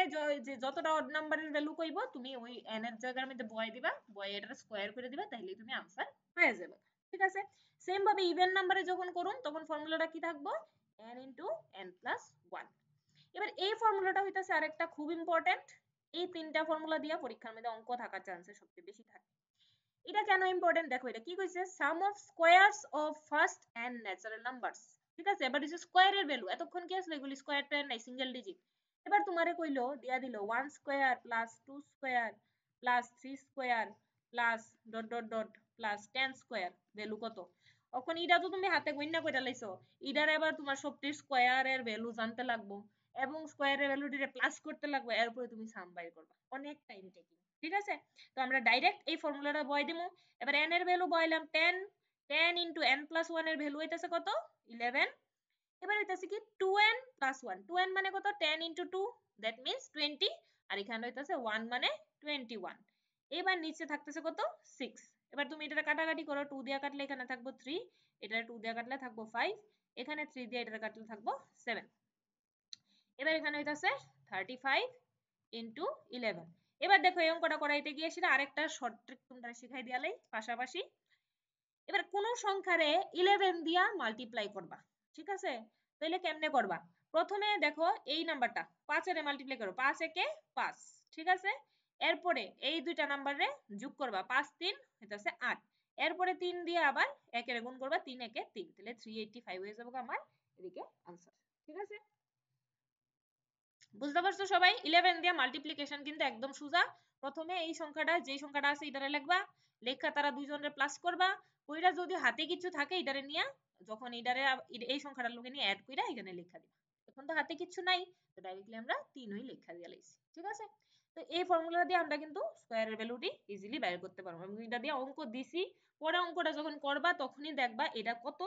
A: যে যতটা অড নাম্বারের ভ্যালু কইব তুমি ওই n এর জায়গার মধ্যে বয় দিবা, বয় এটার স্কয়ার করে দিবা, তাহলেই তুমি आंसर পেয়ে যাবে। ঠিক আছে, সেম ভাবে ইভেন নাম্বারে যখন করুন তখন ফর্মুলাটা কি থাকবো n n + 1। এবার এই ফর্মুলাটা হইতাছে আরেকটা খুব ইম্পর্টেন্ট, এই তিনটা ফর্মুলা দিয়া পরীক্ষার মধ্যে অঙ্ক থাকার চান্সেস সবচেয়ে বেশি থাকে। এটা কেন ইম্পর্টেন্ট দেখো, এটা কি কইছে, sum of squares of first n natural numbers, ঠিক আছে। এবার দিছে স্কয়ারের ভ্যালু, এতক্ষণ কি আসলে এগুলি স্কয়ার টার নাই, সিঙ্গেল ডিজিট। এবার তোমারে কইলো দিয়া দিল 1 square plus 2 square plus 3 square plus dot dot dot plus 10 square, value কত। এখন এটা তো তুমি হাতে গণনা কইরা লাইছো, ইডার এবার তোমার সবটির স্কয়ারের ভ্যালু জানতে লাগবো এবং স্কয়ারের ভ্যালুটিরে প্লাস করতে লাগবে, এরপরে তুমি সাম বাইর করবা, অনেক টাইম টেকিং, ঠিক আছে। তো আমরা ডাইরেক্ট এই ফর্মুলাটা বয় দিমু। এবার n এর ভ্যালু বয়লাম 10, 10 ইনটু n প্লাস 1 এর ভ্যালু হইতাছে কত, 11। এবার হইতাছে কি 2n প্লাস 1, 2n মানে কত, 10 ইনটু 2 দ্যাট মিন্স 20, আর এখানে হইতাছে 1 মানে 21। এবার নিচে থাকতেছে কত, 6। এবার তুমি এটা কাটাকাটি করো, 2 দিয়া কাটলে এখানে থাকবো 3, এটা 2 দিয়া কাটলে থাকবো 5, এখানে 3 দিয়া এটা কাটলে থাকবো 7। এবার এখানে হইতাছে 35 ইনটু 11। এবার দেখো এই অঙ্কটা করাইতে গিয়ে সেটা আরেকটা শর্ট ট্রিক তোমরা শিখাই দিয়ালাই পাশাপাশি। এবার কোন সংখ্যারে 11 দিয়া মাল্টিপ্লাই করবা, ঠিক আছে। তাহলে কেমনে করবা, প্রথমে দেখো এই নাম্বারটা 5 এর মাল্টিপ্লাই করো, 5 একে 5, ঠিক আছে। এরপরে এই দুইটা নাম্বারে যোগ করবা, 5 3 হইতাছে 8। এরপরে 3 দিয়ে আবার 1 এর গুণ করবা, 3 একে 3, তাহলে 385 হয়ে যাবে আমার এদিকে आंसर, ঠিক আছে। বুঝতে পারছো সবাই, 11 দিয়ে মাল্টিপ্লিকেশন কিন্তু একদম সোজা। প্রথমে এই সংখ্যাটা, যেই সংখ্যাটা আছে এটারে লিখবা, লেখা তারা দুইজনের প্লাস করবা, কইরা যদি হাতে কিছু থাকে এটারে নিয়া, যখন এটারে এই সংখ্যাটার লগে নিয়ে অ্যাড কইরা এখানে লেখা দিবা। এখন তো হাতে কিছু নাই, তো ডাইরেক্টলি আমরা 3 ওই লেখা দিয়া লাইছি, ঠিক আছে। তো এই ফর্মুলা দিয়ে আমরা কিন্তু স্কয়ারের ভ্যালুটি ইজিলি বের করতে পারবো। আমি এটা দিয়ে অঙ্ক দিছি, পরে অঙ্কটা যখন করবা তখনই দেখবা এটা কত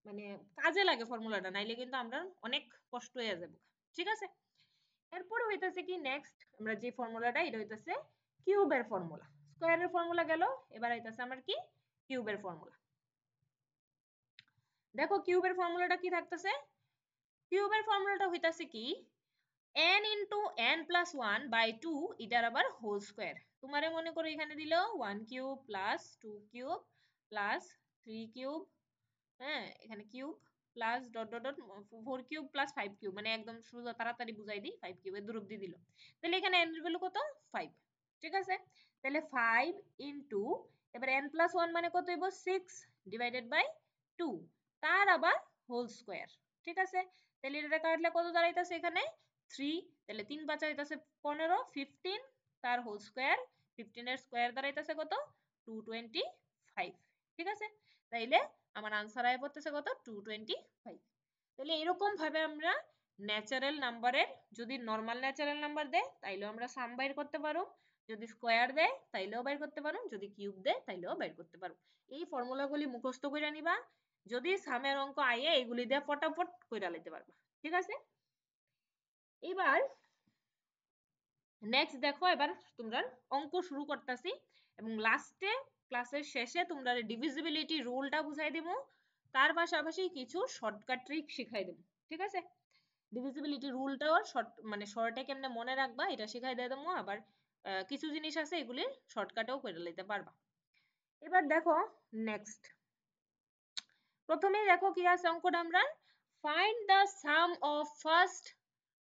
A: মানে কাজে লাগে ফর্মুলাটা, নাইলে কিন্তু আমরা অনেক কষ্ট হয়ে যাবে, ঠিক আছে। এরপরে হইতাছে কি নেক্সট আমরা যে ফর্মুলাটা, এটা হইতাছে কিউবের ফর্মুলা। স্কয়ারের ফর্মুলা গেল, এবার হইতাছে আমার কি কিউবের ফর্মুলা। দেখো কিউবের ফর্মুলাটা কি থাকতেছে, কিউবের ফর্মুলাটা হইতাছে কি n into n plus 1 by 2 এটার আবার হোল স্কয়ার। তোমারে মনে করো এখানে দিল 1 cube plus 2 cube plus 3 cube, হ্যাঁ এখানে cube plus dot dot dot 4 cube plus 5 cube, মানে একদম সোজা তাড়াতাড়ি বুঝাই দিই, 5 কিউবের দূরত্ব দিয়ে দিল। তাহলে এখানে n এর ভ্যালু কত, 5, ঠিক আছে। তাহলে 5 ইনটু, এবার n প্লাস 1 মানে কত হইব, 6 ডিভাইডেড বাই 2 তার আবার হোল স্কয়ার, ঠিক আছে। তাহলে এটা কাটলে কত দাঁড়াইতাছে এখানে 3, তাহলে 3 5 হইতাছে 15, 15 তার হোল স্কয়ার, 15 এর স্কয়ার দাঁড়াইতাছে কত 225, ঠিক আছে। তাইলে আমার আনসার আয় পড়তেছে কত 225। তাহলে এরকম ভাবে আমরা ন্যাচারাল নাম্বারের, যদি নরমাল ন্যাচারাল নাম্বার দেয় তাইলেও আমরা সাম বাইর করতে পারো, যদি স্কয়ার দেয় তাইলেও বাইর করতে পারো, যদি কিউব দেয় তাইলেও বাইর করতে পারো। এই ফর্মুলাগুলি মুখস্থ করে নিবা, যদি সামের অঙ্ক আইয়ে এগুলি দিয়ে ফটাফট কইরা লইতে পারবা, ঠিক আছে। এবার নেক্সট দেখো, এবার তোমরা অঙ্ক শুরু করতেছি এবং লাস্টে ক্লাসের শেষে তোমরা ডিভিজিবিলিটি রুলটা বুঝাই দেব, তার পাশাপাশি কিছু শর্টকাট ট্রিক শিখাই দেব, ঠিক আছে। ডিভিজিবিলিটি রুলটাও শর্ট মানে শর্টে কেমনে মনে রাখবা এটা শিখাই দিয়ে দেবো, আবার কিছু জিনিস আছে এগুলি শর্টকাটেও করে নিতে পারবা। এবার দেখো নেক্সট, প্রথমেই দেখো কি আছে অঙ্কটা, আমরা find the sum of first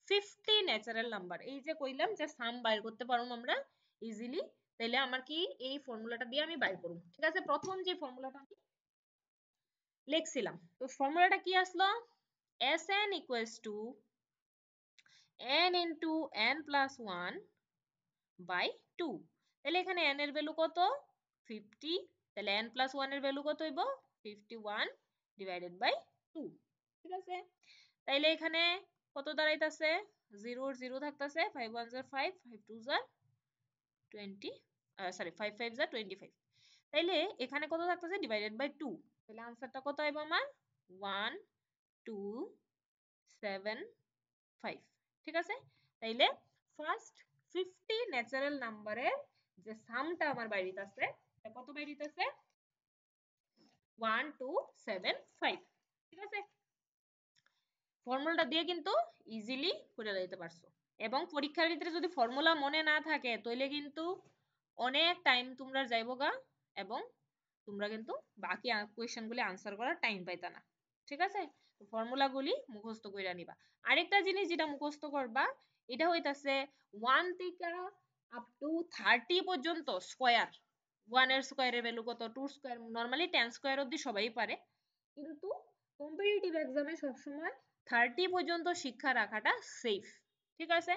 A: 50 natural number. এই যে কইলাম যে সাম বাইর করতে পারো আমরা ইজিলি, তাইলে আমার কি এই ফর্মুলাটা দিয়ে আমি বাইর করব, ঠিক আছে। প্রথম যে ফর্মুলাটা আমি লিখছিলাম, তো ফর্মুলাটা কি আসলো, Sn equals to n into n plus 1 by 2। তাহলে এখানে n এর ভ্যালু কত 50, তাহলে n plus 1 এর ভ্যালু কত হইব 51 ডিভাইডেড বাই 2, ঠিক আছে। তাইলে এখানে কত দাঁড়াইতাছে 0 0 থাকতেছে, 5 1 are 5, 5 2 are 20, সরি 5 5 are 25। তাইলে এখানে কত থাকতেছে ডিভাইডেড বাই 2, তাহলে आंसरটা কত আইব আমার 1 2 7 5, ঠিক আছে। তাইলে ফার্স্ট 50 ন্যাচারাল নাম্বারের যে সামটা আমার বাইরিতাছে এটা কত বাইরিতাছে 1 2 7 5, ঠিক আছে। ফর্মুলাটা দিয়ে কিন্তু ইজিলি করে দিতে পারছো, এবং পরীক্ষার ভিতরে যদি ফর্মুলা মনে না থাকে তাহলে কিন্তু অনেক টাইম তোমরা যাইবগা এবং তোমরা কিন্তু বাকি কোয়েশ্চেনগুলি আনসার করার টাইম পাইতা না, ঠিক আছে। ফর্মুলাগুলি মুখস্থ কইরা নিবা। আরেকটা জিনিস যেটা মুখস্থ করবা এটা হইতাছে 1 থেকে আপ টু 30 পর্যন্ত স্কয়ার। 1 এর স্কয়ারের ভ্যালু কত, 2 স্কয়ার, নরমালি 10 স্কয়ার অবধি সবাই পারে, কিন্তু কম্পিটিটিভ এক্সামে সবসময় 30 পর্যন্ত শিক্ষা রাখাটা সেফ। ঠিক আছে,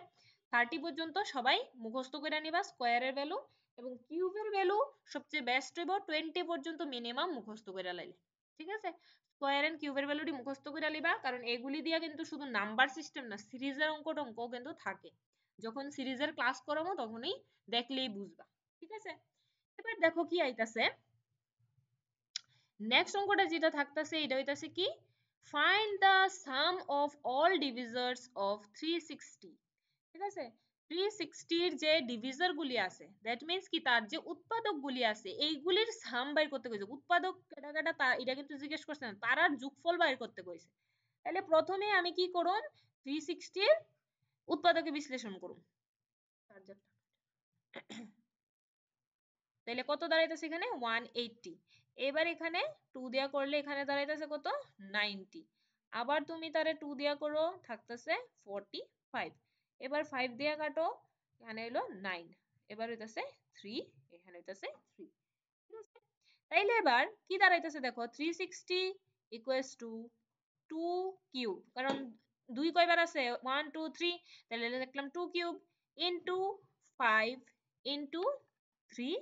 A: 30 পর্যন্ত সবাই মুখস্থ করে নিবা স্কয়ারের ভ্যালু, এবং কিউবের ভ্যালু সবচেয়ে বেস্ট হইব 20 পর্যন্ত মিনিমাম মুখস্থ করে লাইলে। ঠিক আছে, স্কয়ার এন্ড কিউবের ভ্যালুটি মুখস্থ করে লিবা, কারণ এগুলি দিয়া কিন্তু শুধু নাম্বার সিস্টেম না, সিরিজের অঙ্ক কিন্তু থাকে। যখন সিরিজের ক্লাস করাবো তখনই দেখলেই বুঝবা। ঠিক আছে, এবার দেখো কি আইতাছে, নেক্সট অঙ্কটা যেটা থাকতেছে এটা হইতাছে কি, find the sum of all divisors of 360। ঠিক আছে, 360 এর যে ডিভিজার গুলি আছে, দ্যাট মিন্স কি তার যে উৎপাদক গুলি আছে এইগুলির সাম বাইর করতে কইছে। উৎপাদক কেটা কেটা তা এটা কিন্তু জিজ্ঞেস করছে না, তারার যোগফল বাইর করতে কইছে। তাহলে প্রথমে আমি কি করুম, 360 এর উৎপাদকে বিশ্লেষণ করুম। তাহলে কত দাঁড়াইতেছে এখানে 180। এবার এখানে 2 দিয়া করলে এখানে দাঁড়াইতেছে কত 90। আবার তুমি তারে 2 দিয়া করো, থাকতেছে 45। এবার 5 দিয়া কাটো, এখানে হলো 9, এবার হইতাছে 3, এখানে হইতাছে 3। ঠিক আছে, তাইলে এবার কি দাঁড়াইতেছে দেখো, 360 ইকুয়ালস টু 2 কিউব, কারণ 2 কয়বার আছে 1 2 3, তাহলে লিখলাম 2 কিউব ইনটু 5 ইনটু 3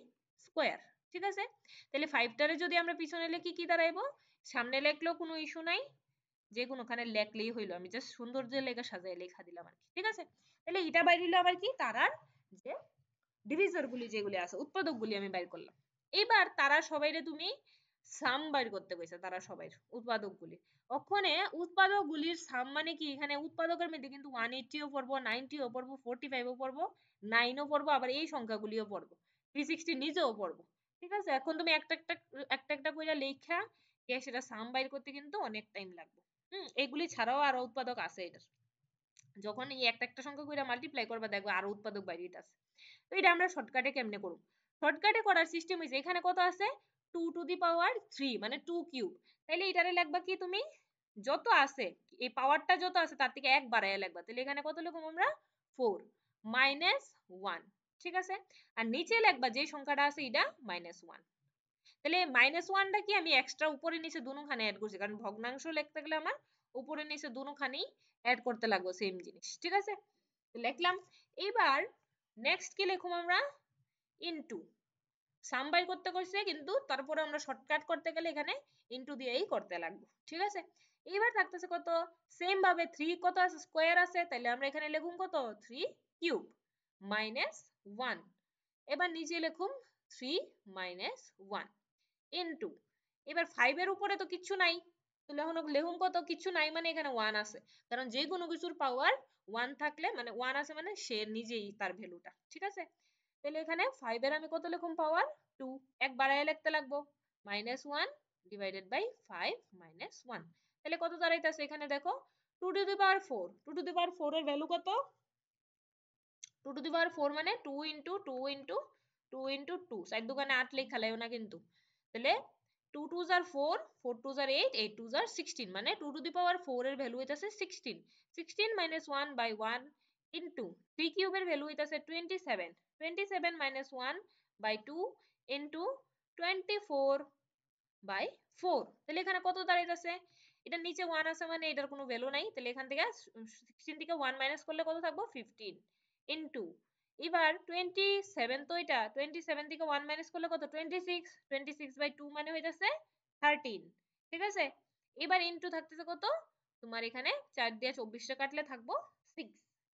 A: স্কয়ার। ঠিক আছে, তাহলে 5 টারে যদি আমরা পিছনে লিখি কি দাঁড়াইবো, সামনে লিখলেও কোনো ইস্যু নাই, যে কোনোখানে লেখলেই হইলো, আমি জাস্ট সৌন্দর্য লেখা সাজায় লেখা দিলাম আর কি। ঠিক আছে, তাহলে এটা বাইর হইলো আবার কি, তারার যে ডিভিজার গুলি যেগুলি আছে, উৎপাদক গুলি আমি বাইর করলাম। এবার তারা সবাইরে তুমি সাম বাইর করতে কইছে, তারা সবাই উৎপাদক গুলি। ওখানে উৎপাদক গুলির সাম মানে কি, এখানে উৎপাদকের মধ্যে কিন্তু 180 ও পড়বো, 90 ও পড়বো, 45 ও পড়বো, 9 ও পড়বো, আবার এই সংখ্যাগুলিও পড়বো, 360 নিজেও পড়বো। ঠিক আছে, এখন তুমি একটা একটা কইরা লেখা কে সেটা সাম বাইর করতে কিন্তু অনেক টাইম লাগবে। এগুলি ছাড়াও আরো উৎপাদক আছে এটার, যখন এই একটা সংখ্যা কইরা মাল্টিপ্লাই করবা দেখবে আরো উৎপাদক বাইরে আছে। তো এটা আমরা শর্টকাটে কেমনে করব, শর্টকাটে করার সিস্টেম হইছে, এখানে কত আছে 2 টু দি পাওয়ার 3 মানে 2 কিউব। তাইলে এটারে লিখবা কি তুমি, যত আছে এই পাওয়ারটা যত আছে তার থেকে এক বাড়ায়া লিখবা। তাহলে এখানে কত লিখব আমরা 4 মাইনাস 1। ঠিক আছে, আর নিচে লিখবা যে সংখ্যাটা আছে এটা মাইনাস 1। তাহলে মাইনাস 1টা কি আমি এক্সট্রা উপরে নিচে দুনোখানে অ্যাড করছি, কারণ ভগ্নাংশ লিখতে গেলে আমার উপরে নিচে দুনোখানেই অ্যাড করতে লাগবে সেম জিনিস। ঠিক আছে, লিখলাম। এবার নেক্সট কি লিখুম আমরা, ইনটু, সাম বাই করতে কইছে কিন্তু তারপরে আমরা শর্টকাট করতে গেলে এখানে ইনটু দিয়েই করতে লাগবে। ঠিক আছে, এবার থাকতেছে কত, সেম ভাবে 3 কত আছে স্কয়ার আছে, তাহলে আমরা এখানে লিখুম কত 3 কিউব মাইনাস 1। এবার নিচে লিখুম 3 মাইনাস 1 ইনটু, এবার 5 এর উপরে তো কিছু নাই, তাহলে এখন লিখুম কত, কিছু নাই মানে এখানে 1 আছে, কারণ যে কোনো কিছুর পাওয়ার 1 থাকলে মানে 1 আছে মানে সে নিজেই তার ভ্যালুটা। ঠিক আছে, তাহলে এখানে 5 এর আমি কত লিখুম পাওয়ার 2, এক বাড়ায় লিখতে লাগবো, -1 ডিভাইডেড বাই 5 মাইনাস 1। তাহলে কত দাঁড়াইতেছে এখানে দেখো 2 two the power 4। 2 two the পাওয়ার 4 এর ভ্যালু কত, 2 টু দি পাওয়ার 4 মানে 2 ইনটু 2 ইনটু 2 ইনটু 2, সাইড দোকানে 8 লেখা লাইও না কিন্তু। তাহলে 2 2 আর 4, 4 2 আর 8, 8 2 আর 16, মানে 2 টু দি পাওয়ার 4 এর ভ্যালু হইতাছে 16। 16 মাইনাস 1 বাই 1 ইনটু 3 কিউবের ভ্যালু হইতাছে 27। 27 মাইনাস 1 বাই 2 ইনটু 24 বাই 4। তাহলে এখানে কত দাঁড়াইতেছে, এটা নিচে 1 আছে মানে এটার কোনো ভ্যালু নাই, তাহলে এখান থেকে 16 থেকে 1 মাইনাস করলে কত থাকবো 15 ইনটু, এবার 27 তো এটা 27 থেকে 1 মাইনাস করলে কত 26, 26 বাই 2 মানে হইতাছে 13। ঠিক আছে, এবার ইনটু থাকতেছে কত তোমার এখানে 4 দিয়ে 24 টা কাটলে থাকবো 6।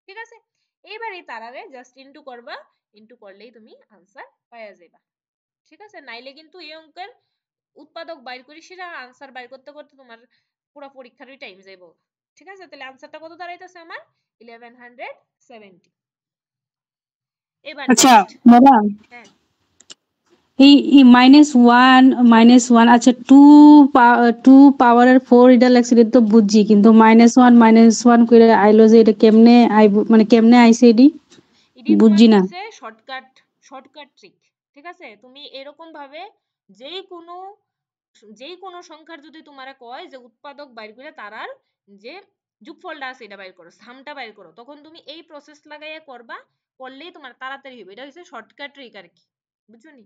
A: ঠিক আছে, এবার এই তারারে জাস্ট ইনটু করবা, ইনটু করলেই তুমি আনসার পাওয়া যাবে। ঠিক আছে, নাইলে কিন্তু এই অঙ্কের উৎপাদক বাইর করি সেটা আনসার বাইর করতে করতে তোমার পুরো পরীক্ষারই টাইম যাইব। ঠিক আছে, তাহলে আনসারটা কত দাঁড়াইতেছে আমার 1170। এবার
B: আচ্ছা
A: নেক্সট,
B: ম্যাডাম,
A: হ্যাঁ
B: এই -1 আচ্ছা 2 পাওয়ারের 4 এটা লাগছে, এটা তো বুঝছি, কিন্তু -1 করে আইলো যে এটা কেমনে আইব, মানে কেমনে আইছে এডি
A: এটি তোমার
B: বুঝছি না।
A: হইছে শর্টকাট ট্রিক। ঠিক আছে, তুমি এরকম ভাবে যেই কোনো যেই কোনো সংখ্যার যদি তোমারে কয় যে উৎপাদক বাইর করে তারার যে যোগফলটা আছে এটা বাইর করো, সামটা বাইর করো, তখন তুমি এই প্রসেস লাগাইয়া করবা, করলেই তোমার তাড়াতাড়ি হবে। এটা হচ্ছে শর্টকাট ট্রিক আর কি, বুঝছো নি?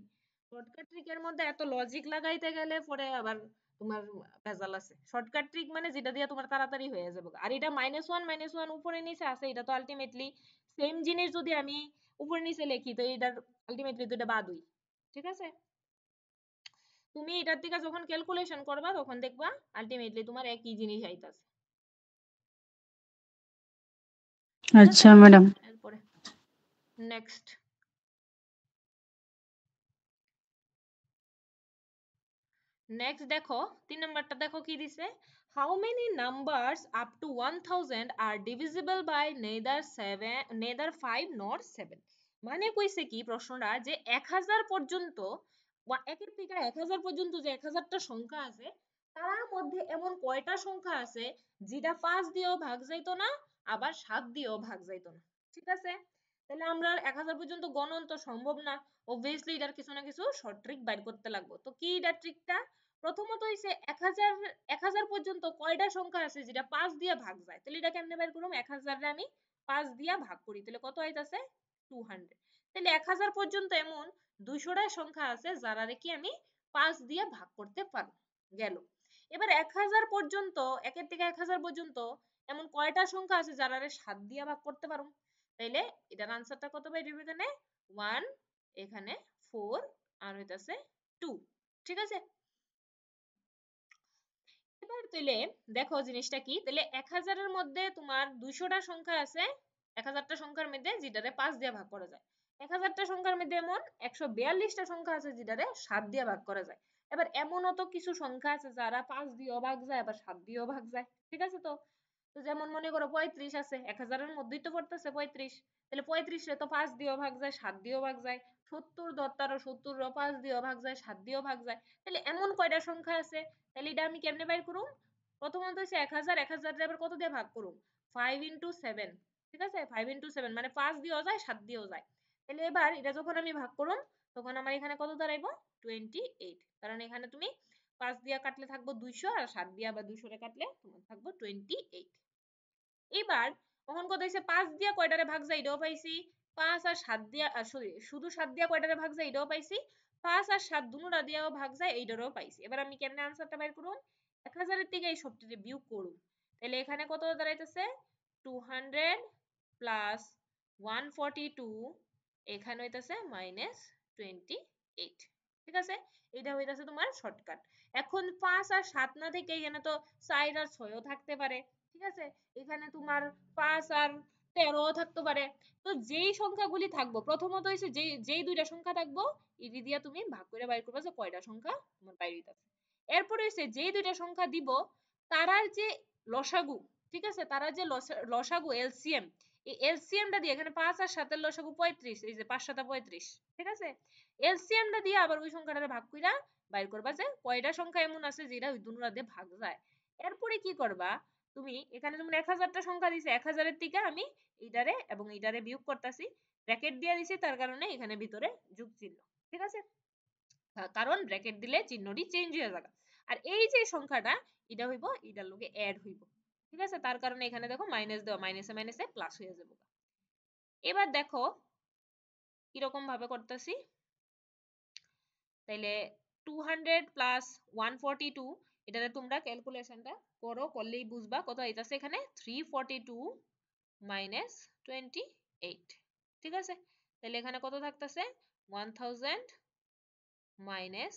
A: শর্টকাট ট্রিকের মধ্যে এত লজিক লাগাইতে গেলে পরে আবার তোমার ভেজাল আছে। শর্টকাট ট্রিক মানে যেটা দিয়ে তোমার তাড়াতাড়ি হয়ে যাবে। আর এটা -1 উপরে নিচে আছে, এটা তো আলটিমেটলি সেম জিনিস যদি আমি উপরে নিচে লিখি তো এটার আলটিমেটলি তো এটা বাদই, ঠিক আছে? তুমি এটার থেকে যখন ক্যালকুলেশন করবা তখন দেখবা আলটিমেটলি তোমার একই জিনিস আইতাছে, ঠিক আছে?
B: আচ্ছা ম্যাডাম।
A: এরপরে নেক্সট দেখো 3 নাম্বারটা দেখো কি দিছে, how many numbers up to 1000 আর ডিভিজিবল বাই নেদার 5 নর 7। মানে কইছে কি প্রশ্নটা যে 1000 পর্যন্ত বা একের থেকে 1000 পর্যন্ত যে 1000টা সংখ্যা আছে তার মধ্যে এমন কয়টা সংখ্যা আছে যেটা 5 দিয়েও ভাগ যাইতো না আবার 7 দিয়েও ভাগ যাইতো না, ঠিক আছে? তাহলে আমরা 1000 পর্যন্ত গণন তো সম্ভব না, অবভিয়াসলি এটার কিছু না কিছু শর্ট ট্রিক বাইর করতে লাগবে। তো কি এটার ট্রিকটা? প্রথমত হইছে 1000 পর্যন্ত কয়টা সংখ্যা আছে যেটা 5 দিয়ে ভাগ যায়, তাহলে এটা কেমনে বের করব? 1000 রে আমি 5 দিয়া ভাগ করি, তাহলে কত আইতাছে? 200। তাহলে 1000 পর্যন্ত এমন 200টা সংখ্যা আছে যারারে কি আমি 5 দিয়ে ভাগ করতে পারবো, গেল। এবার 1000 পর্যন্ত, একের থেকে 1000 পর্যন্ত এমন কয়টা সংখ্যা আছে যারারে 7 দিয়ে ভাগ করতে পারবো? তাইলে এটার আনসারটা কত পাই দিব? এখানে 1, এখানে 4 আর হইতাছে 2, ঠিক আছে? এবার তাহলে দেখো জিনিসটা কি, তাহলে 1000 এর মধ্যে তোমার 200টা সংখ্যা আছে, 1000টা সংখ্যার মধ্যে যেটারে 5 দিয়ে ভাগ করা যায়। 1000টা সংখ্যার মধ্যে এমন 142টা সংখ্যা আছে যেটারে 7 দিয়ে ভাগ করা যায়। এবার এমনও তো কিছু সংখ্যা আছে যারা 5 দিয়েও ভাগ যায় আবার 7 দিয়েও ভাগ যায়, ঠিক আছে? তো তো যেমন মনে করো 35 আছে, 1000 এর মধ্যেই তো পড়তেছে 35, তাহলে 35 রে তো 5 দিয়েও ভাগ যায় 7 দিয়েও ভাগ যায়, 70 দত্তারও 70 র 5 দিয়েও ভাগ যায় 7 দিয়েও ভাগ যায়। তাহলে এমন কয়টা সংখ্যা আছে? তাহলে এটা আমি কেমনে বাইর করুম? প্রথমত হচ্ছে 1000, 1000 রে আবার কত দিয়ে ভাগ করুম? 5 into 7, ঠিক আছে? 5 into 7 মানে 5 দিয়েও যায় 7 দিয়েও যায়। তাহলে এবার এটা যখন আমি ভাগ করুম তখন আমার এখানে কত দাঁড়াইবো? 28, কারণ এখানে তুমি 5 দিয়া কাটলে থাকবো 200 আর 7 দিয়া আবার 200 রে কাটলে তোমার থাকবো 28। এবার তখন কত হইছে? 5 দিয়া কয়টারে ভাগ যায় এটাও পাইছি, 5 আর 7 দিয়া সরি শুধু 7 দিয়া কয়টারে ভাগ যায় এটাও পাইছি, 5 আর 7 দুটোটা দিয়াও ভাগ যায় এইটারও পাইছি। এবার আমি কেমনে আনসারটা বের করুম? 1000 এর থেকে এই সবটিরে বিয়োগ করুম, তাহলে এখানে কত দাঁড়াইতেছে? 200 প্লাস 142, এখানে হইতাছে -28, ঠিক আছে? এটা হইতাছে তোমার শর্টকাট। এখন 5 আর 7 না থেকে এখানে তো 4 আর 6ও থাকতে পারে, ঠিক আছে? এখানে তোমার 5 আর 13ও থাকতে পারে। তো যেই সংখ্যাগুলি থাকবো প্রথমত হইছে যেই দুইটা সংখ্যা থাকবো ইডি দিয়া তুমি ভাগ করে বাইর করবা যে কয়টা সংখ্যা তোমার বাইর হইতাছে। এরপর হইছে যেই দুইটা সংখ্যা দিব তারার যে লসাগু, ঠিক আছে? তারা যে লসাগু এলসিএম, এই এলসিএমটা দিয়ে এখানে 5 আর 7 এর লসাগু 35, এই যে 5 7 35, ঠিক আছে? এলসিএমটা দিয়ে আবার ওই সংখ্যাটারে ভাগ কইরা বাইর করবা যে কয়টা সংখ্যা এমন আছে যেটা ওই দুটোটা দিয়ে ভাগ যায়। এরপরে কি করবা? তুমি এখানে যেমন 1000টা সংখ্যা দিছে, 1000 এর থেকে আমি এইটারে এবং এইটারে বিয়োগ করতেছি, ব্র্যাকেট দিয়ে দিছি তার কারণে এখানে ভিতরে যোগ চিহ্ন, ঠিক আছে? কারণ ব্র্যাকেট দিলে চিহ্নটি চেঞ্জ হয়ে যাবে। আর এই যে সংখ্যাটা এটা হইব এটার লগে অ্যাড হইব, ঠিক আছে? তার কারণে এখানে দেখো মাইনাস দেওয়া, মাইনাসে মাইনাসে প্লাস হয়ে যাবে। এবার দেখো কিরকম ভাবে করতেছি, তাইলে 200 প্লাস 142 এটারে তোমরা ক্যালকুলেশনটা করো, করলেই বুঝবা কত আইতাছে। এখানে 342 মাইনাস 28, ঠিক আছে? তাহলে এখানে কত থাকতেছে? 1000 মাইনাস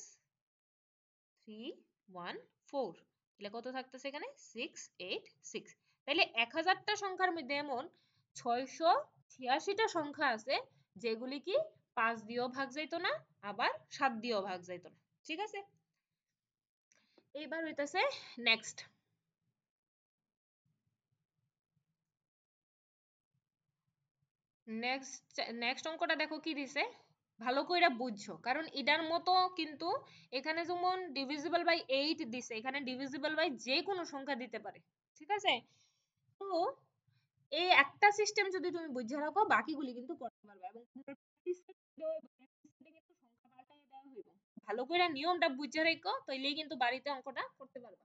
A: 314, তাহলে কত থাকতেছে এখানে? 686। তাহলে 1000টা সংখ্যার মধ্যে এমন 686টা সংখ্যা আছে যেগুলি কি 5 দিয়েও ভাগ যাইতো না আবার 7 দিয়েও ভাগ যাইতো না, ঠিক আছে? এইবার হইতাছে নেক্সট নেক্সট অঙ্কটা দেখো কি দিছে, ভালো কইরা বুঝছো, কারণ এটার মতো কিন্তু এখানে যেমন ডিভিজিবল বাই 8 দিছে, এখানে ডিভিজিবল বাই যে কোনো সংখ্যা দিতে পারে, ঠিক আছে? তো এই একটা সিস্টেম যদি তুমি বুঝে রাখো বাকিগুলি কিন্তু করতে পারবে, এবং কিন্তু সংখ্যা পাল্টাইয়া দেওয়া হইব। ভালো করে নিয়মটা বুঝে রেখো, তাইলেই কিন্তু বাড়িতে অঙ্কটা করতে পারবা।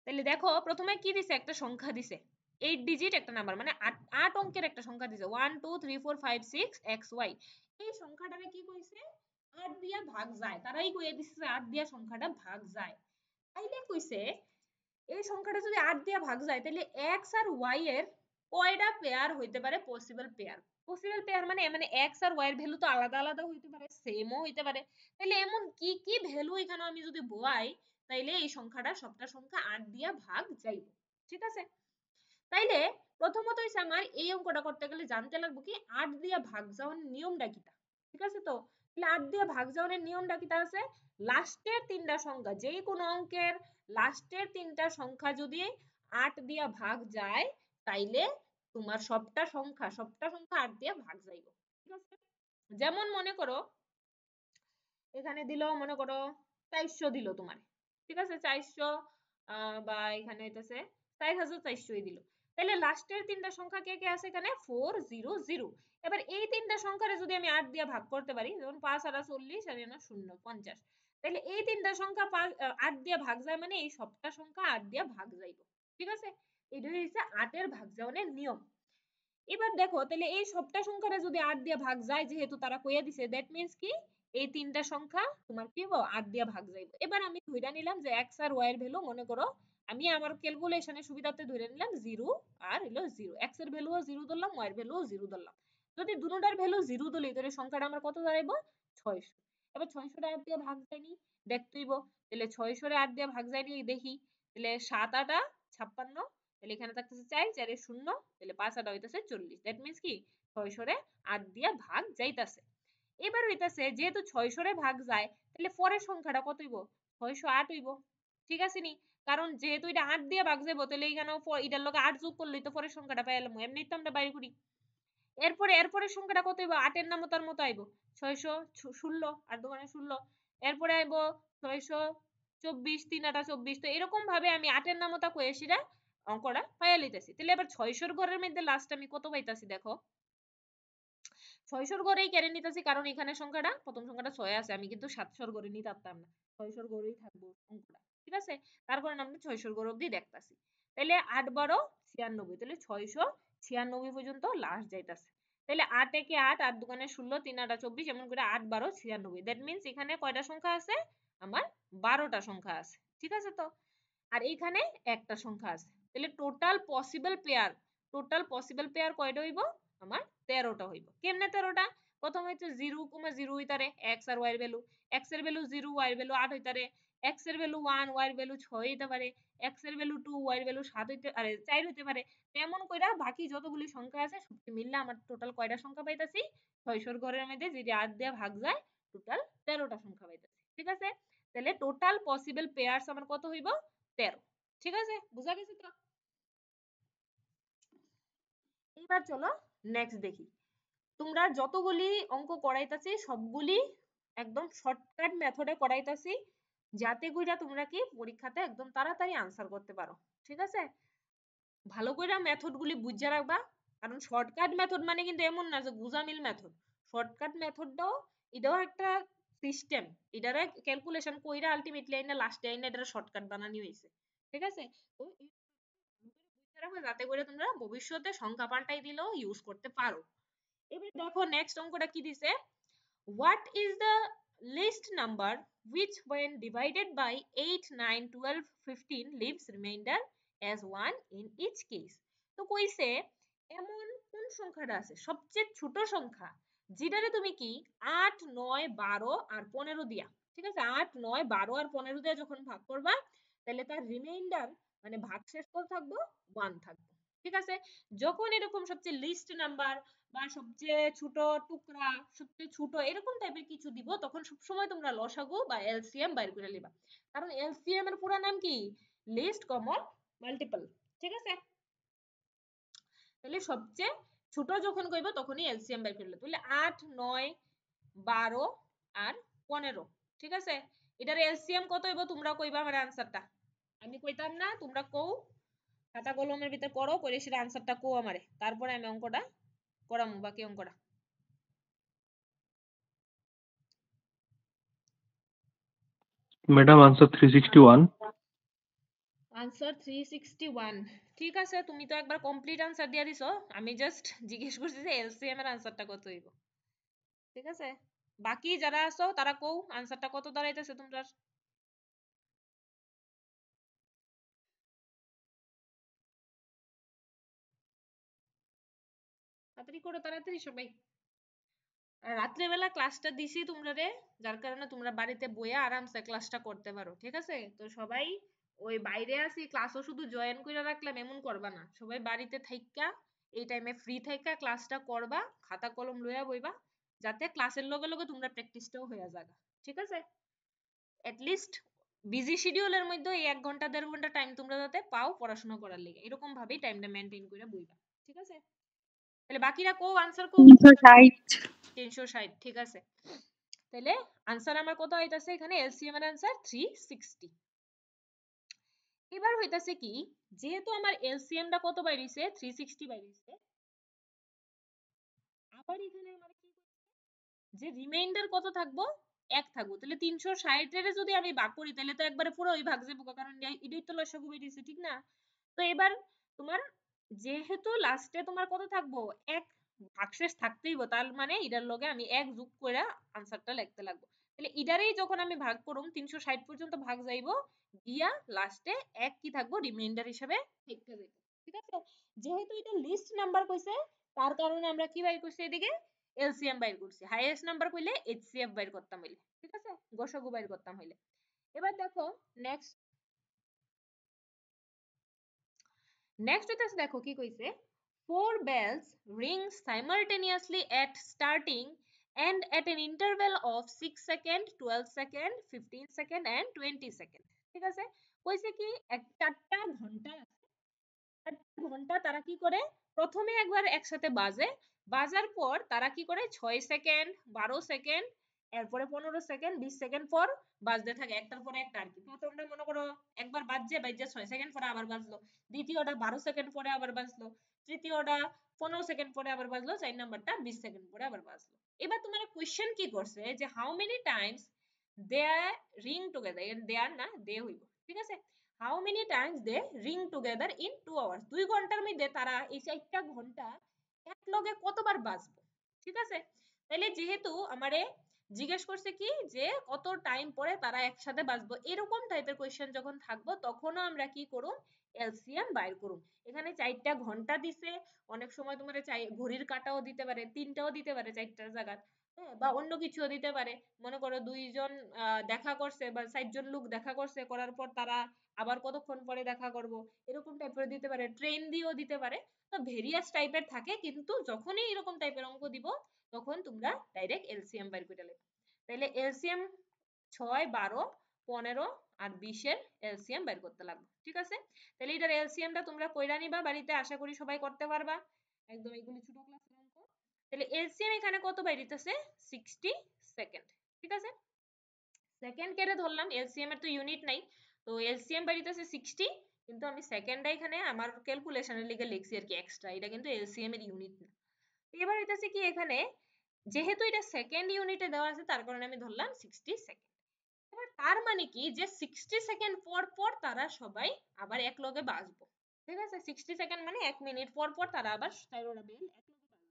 A: তাহলে দেখো প্রথমে কি দিছে, একটা সংখ্যা দিছে 8 ডিজিট একটা নাম্বার, মানে 8 অঙ্কের একটা সংখ্যা দিছে 1 2 3 4 5 6 xy। এই সংখ্যাটারে কি কইছে, 8 দিয়া ভাগ যায়, তারাই কইয়া দিছে 8 দিয়া সংখ্যাটা ভাগ যায়। তাইলে কইছে এই সংখ্যাটা যদি 8 দিয়া ভাগ যায় তাহলে x আর y এর কয়টা পেয়ার হইতে পারে, পসিবল পেয়ার। পসিবল পেয়ার মানে মানে x আর y এর ভ্যালু তো আলাদা আলাদা হইতে পারে, সেমও হইতে পারে। তাহলে এমন কি কি ভ্যালু এখানে আমি যদি বয়াই তাইলে এই সংখ্যাটা সবটা সংখ্যা 8 দিয়া ভাগ যাইব। ঠিক আছে, তাইলে প্রথমত হইছে আমার এই অঙ্কটা করতে গেলে জানতে লাগবে কি 8 দিয়া ভাগ যাওয়ার নিয়মটা কিটা। ঠিক আছে, তো তাহলে 8 দিয়া ভাগ যাওয়ার নিয়মটা কিটা আছে, লাস্টের তিনটা সংখ্যা, যে কোনো অঙ্কের লাস্টের তিনটা সংখ্যা যদি 8 দিয়া ভাগ যায় তাইলে তোমার সবটা সংখ্যা 8 দিয়া ভাগ যাইব। ঠিক আছে, যেমন মনে করো এখানে দিল মনে করো 400 দিল তোমার। ঠিক আছে, 400 বা এখানে হইতেছে 4400 দিল। তাহলে লাস্টের তিনটা সংখ্যা কে কে আছে এখানে, 400। এবার এই তিনটা সংখ্যারে যদি আমি 8 দিয়ে ভাগ করতে পারি, যেমন 5 আর 40 আর 0 50, তাহলে এই তিনটা সংখ্যা 8 দিয়ে ভাগ যায়, মানে এই সবটা সংখ্যা 8 দিয়ে ভাগ যাইব। ঠিক আছে, এটা হচ্ছে 8 এর ভাগ যাওয়ার নিয়ম। এবার দেখো তাহলে এই সবটা সংখ্যাটা যদি 8 দিয়ে ভাগ যায়, যেহেতু তারা কইয়া দিছে, দ্যাট মিন্স কি এই তিনটা সংখ্যা তোমার কি হবে, 8 দিয়ে ভাগ যাইব। এবার আমি ধইরা নিলাম যে x আর y এর ভ্যালু, মনে করো আমি আমার ক্যালকুলেশনের সুবিধার্থে ধরে নিলাম 0 আর হলো 0, x এর ভ্যালুও 0 ধরলাম, y এর ভ্যালুও 0 ধরলাম। যদি দুটোটার ভ্যালু 0 ধরি তাহলে সংখ্যাটা আমার কত দাঁড়াইবো, 600। এবার 600 টা 8 দিয়ে ভাগ যায়নি, দেখতেইব। তাহলে 600 রে 8 দিয়ে ভাগ যায়নি, দেখি। তাহলে 7 8 56, তাহলে এখানে থাকতেছে 4 4 এ 0, তাহলে 5 8 হইতাছে 40। দ্যাট মিন্স কি 600 রে 8 দিয়া ভাগ যাইতাছে। এবার হইতাছে যেহেতু 600 রে ভাগ যায় তাহলে পরের সংখ্যাটা কত হইব, 608 হইব। ঠিক আছে নি, কারণ যেহেতু এটা 8 দিয়ে ভাগ যাইব তাহলে এখানেও এটার লগে 8 যোগ করলেই তো পরের সংখ্যাটা পাইলাম, এমনি তো আমরা বাইরে করি। এরপরে এরপরের সংখ্যাটা কত হইব, 8 এর নামতার মতো আইব 616 আর দোকানে 16। এরপরে আইব 624 3 8 24। তো এরকম ভাবে আমি 8 এর নামতা কয়ে সেটা অঙ্কটা পাইয়া লইতেছি। তাহলে এবার 600 এর ঘরের মধ্যে লাস্ট আমি কত পাইতাছি, দেখো 600 এর ঘরেই কেড়ে নিতেছি, কারণ এখানে সংখ্যাটা প্রথম সংখ্যাটা 6 আছে, আমি কিন্তু 700 এর ঘরে নিতে পারতাম না, 600 এর ঘরেই থাকবো অঙ্কটা। ঠিক আছে, তারপরে আমরা 600 এর ঘর অবধি দেখতাছি। তাহলে 8 12 96, তাহলে 696 পর্যন্ত লাস্ট যাইতাছে। তাহলে 8 একে 8 8 দুগুণে 16 3 8 24, এমন করে 8 12 96। দ্যাট মিন্স এখানে কয়টা সংখ্যা আছে, আমার 12টা সংখ্যা আছে। ঠিক আছে, তো আর এইখানে একটা সংখ্যা আছে। তাহলে টোটাল পসিবল পেয়ার কয়টা হইব, আমার 13টা হইব। কেমনে 13টা, প্রথম হচ্ছে 0 0 হইতারে x আর y এর ভ্যালু, x এর ভ্যালু 0 y এর ভ্যালু 8 হইতারে, x এর ভ্যালু 1 y এর ভ্যালু 6 হইতে পারে, x এর ভ্যালু 2 y এর ভ্যালু 7 হইতে আরে 4 হইতে পারে। তেমন কইরা বাকি যতগুলি সংখ্যা আছে সবটি মিললে আমার টোটাল কয়টা সংখ্যা পাইতাছি, 600 এর ঘরের মধ্যে যদি 8 দিয়ে ভাগ যায় টোটাল 13টা সংখ্যা পাইতাছি। ঠিক আছে, তাহলে টোটাল পসিবল পেয়ারস আমার কত হইব, 13। ঠিক আছে, বুঝা গেছে তো? এবার চলো নেক্সট দেখি। তোমরা যতগুলি অঙ্ক করাইতাছি সবগুলি একদম শর্টকাট মেথডে করাইতাছি, যাতে কইরা তোমরা কি পরীক্ষাতে একদম তাড়াতাড়ি আনসার করতে পারো। ঠিক আছে, ভালো কইরা মেথড গুলি বুঝা রাখবা, কারণ শর্টকাট মেথড মানে কিন্তু এমন না যে গুজামিল মেথড। শর্টকাট মেথডটাও এটাও একটা সিস্টেম, এটারে ক্যালকুলেশন কইরা আলটিমেটলি আইনা লাস্টে আইনা এটা শর্টকাট বানানি হইছে। ঠিক আছে, তো বুঝা রাখবা যাতে করে তোমরা ভবিষ্যতে সংখ্যা পাল্টাই দিলেও ইউজ করতে পারো। এবার দেখো নেক্সট অঙ্কটা কি দিছে, what is the least number which when divided by 8 9 12 15 leaves remainder as 1 in each case। তো কইছে এমন কোন সংখ্যাটা আছে সবচেয়ে ছোট সংখ্যা, যেটারে তুমি কি 8 9 12 আর 15 দিয়া, ঠিক আছে 8 9 12 আর 15 দিয়া যখন ভাগ করবা তাহলে তার রিমাইন্ডার মানে ভাগশেষ কত থাকবো, 1 থাকবে। ঠিক আছে, যখন এরকম সবচেয়ে লিস্ট নাম্বার বা সবচেয়ে ছোট টুকরা, সবচেয়ে ছোট এরকম টাইপের কিছু দিব, তখন সবসময় তোমরা লসাগু বা এলসিএম বাইর করে নিবা, কারণ এলসিএম এর পুরো নাম কি, লিস্ট কমন মাল্টিপল। ঠিক আছে, তাহলে সবচেয়ে ছোট যখন কইব তখনই এলসিএম বাইর করলে, তাহলে 8 9 12 আর 15। ঠিক আছে, এটার এলসিএম কত হইব তোমরা কইবা আমার আনসারটা, আমি কইতাম না, তোমরা কও, খাতা কলমের ভিতর করো, করে সেটা আনসারটা কও আমারে, তারপরে আমি অঙ্কটা করামু, বাকি অঙ্কটা।
C: Madam answer 361।
A: আনসার 361। ঠিক আছে, তুমি তো একবার কমপ্লিট আনসার দিয়ে দিছো, আমি জাস্ট জিজ্ঞেস করছি যে এলসিএম এর আনসারটা কত হইব। ঠিক আছে, বাকি যারা আছো তারা কও আনসারটা কত দাঁড়াইতেছে তোমরা। তাড়াতাড়ি করো, তাড়াতাড়ি সবাই। আর রাত্রেবেলা ক্লাসটা দিছি তোমরা রে, যার কারণে তোমরা বাড়িতে বইয়া আরামসে ক্লাসটা করতে পারো। ঠিক আছে, তো সবাই ওই বাইরে আসি ক্লাসও শুধু জয়েন করে রাখলাম এমন করবা না, সবাই বাড়িতে থাইকা এই টাইমে ফ্রি থাইকা ক্লাসটা করবা, খাতা কলম লইয়া বইবা, যাতে ক্লাসের লগে লগে তোমরা প্র্যাকটিসটাও হয়ে যাবে। ঠিক আছে, লিস্ট বিজি শিডিউলের মধ্যে এই 1 ঘন্টা 1.5 ঘন্টা টাইম তোমরা যাতে পাও পড়াশোনা করার লেগে, এরকম ভাবেই টাইমটা মেনটেন করে বইবা। ঠিক আছে, তাহলে বাকিরা কো আনসার কো।
B: 360।
A: 360, ঠিক আছে। তাহলে আনসার আমার কত হইতাছে এখানে, এলসিএম এর আনসার 360। এবার হইতাছে কি, যেহেতু আমার এলসিএম টা কত বাইরিছে 360 বাইরিছে, আবার এখানে আমার কি যে রিমাইন্ডার কত থাকবো, 1 থাকবো। তাহলে 360 এর যদি আমি ভাগ করি তাহলে তো একবারে পুরো ওই ভাগ যাবো, কারণ এটাই তো লসাগু বেরিয়েছে, ঠিক না? তো এবার তোমার যেহেতু লাস্টে তোমার কত থাকবো, 1 ভাগশেষ থাকতেই হবে, তার মানে এটার লগে আমি 1 যোগ করে আনসারটা লিখতে লাগবো। তাহলে এটারেই যখন আমি ভাগ করুম 360 পর্যন্ত ভাগ যাইবো, গিয়া লাস্টে 1 কি থাকবো রিমাইন্ডার হিসেবে থেকে যাবে। ঠিক আছে, যেহেতু এটা লিস্ট নাম্বার কইছে তার কারণে আমরা কি বাইর করছি এদিকে এলসিএম বাইর করছি, হাইয়েস্ট নাম্বার কইলে এইচসিএফ বাইর করতাম হইলে। ঠিক আছে, গসাগু বাইর করতাম হইলে। এবার দেখো নেক্সট হইতাছে, দেখো কি কইছে, 4 bells ring simultaneously at starting and at an interval of 6 second, 12 second, 15 second and 20 second। ঠিক আছে, কইছে কি 4টা ঘন্টা, ঘন্টা তারা কি করে প্রথমে একবার একসাথে বাজে, বাজার পর তারা কি করে 6 সেকেন্ড, 12 সেকেন্ড, এরপরে 15 সেকেন্ড, 20 সেকেন্ড পর বাজতে থাকে, একটার পরে একটা আর কি। প্রথমটা মনে করো একবার বাজছে, বাজছে 6 সেকেন্ড পরে আবার বাজলো, দ্বিতীয়টা 12 সেকেন্ড পরে আবার বাজলো, তৃতীয়টা 15 সেকেন্ড পরে আবার বাজলো, 4 নাম্বারটা 20 সেকেন্ড পরে আবার বাজলো। এবার তোমার কোশ্চেন কি করছে যে how many times they ring together, they are না দে হইব। ঠিক আছে, how many times they ring together in 2 hours, 2 ঘন্টার মধ্যে তারা এই 4টা ঘন্টা এক লগে কতবার বাজবে। ঠিক আছে, তাহলে যেহেতু আমারে জিজ্ঞেস করছে কি যে কত টাইম পরে তারা একসাথে বাজবো, এরকম টাইপের কোশ্চেন যখন থাকবো তখনও আমরা কি করুম এলসিএম বাইর করুম। এখানে 4টা ঘন্টা দিছে, অনেক সময় তোমার ঘড়ির কাঁটাও দিতে পারে, 3টাও দিতে পারে 4টার জায়গা, হ্যাঁ, বা অন্য কিছুও দিতে পারে। মনে করো 2 জন দেখা করছে বা 4 জন লোক দেখা করছে, করার পর তারা আবার কতক্ষণ পরে দেখা করব, এরকম টাইপের দিতে পারে, ট্রেন দিয়েও দিতে পারে। তো ভেরিয়াস টাইপের থাকে, কিন্তু যখনই এরকম টাইপের অঙ্ক দিব তখন তোমরা ডাইরেক্ট এলসিএম বাইর করে নেবে। তাহলে এলসিএম 6, 12, 15 আর 20 এর এলসিএম বাইর করতে লাগবে। ঠিক আছে, তাহলে এটার এলসিএমটা তোমরা কইরা নিবা বাড়িতে, আশা করি সবাই করতে পারবা, একদম এগুলি ছোট ক্লাসের অঙ্ক। তাহলে এলসিএম এখানে কত বাইরিতেছে 60 সেকেন্ড। ঠিক আছে, সেকেন্ড কেটে ধরলাম, এলসিএম এর তো ইউনিট নাই, তো এলসিএম বাড়িতেছে 60, কিন্তু আমি সেকেন্ডটা এখানে আমার ক্যালকুলেশনের লিগে লিখছি আর কি এক্সট্রা, এটা কিন্তু এলসিএম এর ইউনিট না। এবার হইতাছে কি এখানে যেহেতু এটা সেকেন্ড ইউনিটে দেওয়া আছে তার কারণে আমি ধরলাম 60 সেকেন্ড। এবার তার মানে কি যে 60 সেকেন্ড পর পর তারা সবাই আবার এক লগে বাজবো। ঠিক আছে, 60 সেকেন্ড মানে 1 মিনিট পর পর তারা আবার চাইরোটা বেল এক লগে বাজবো।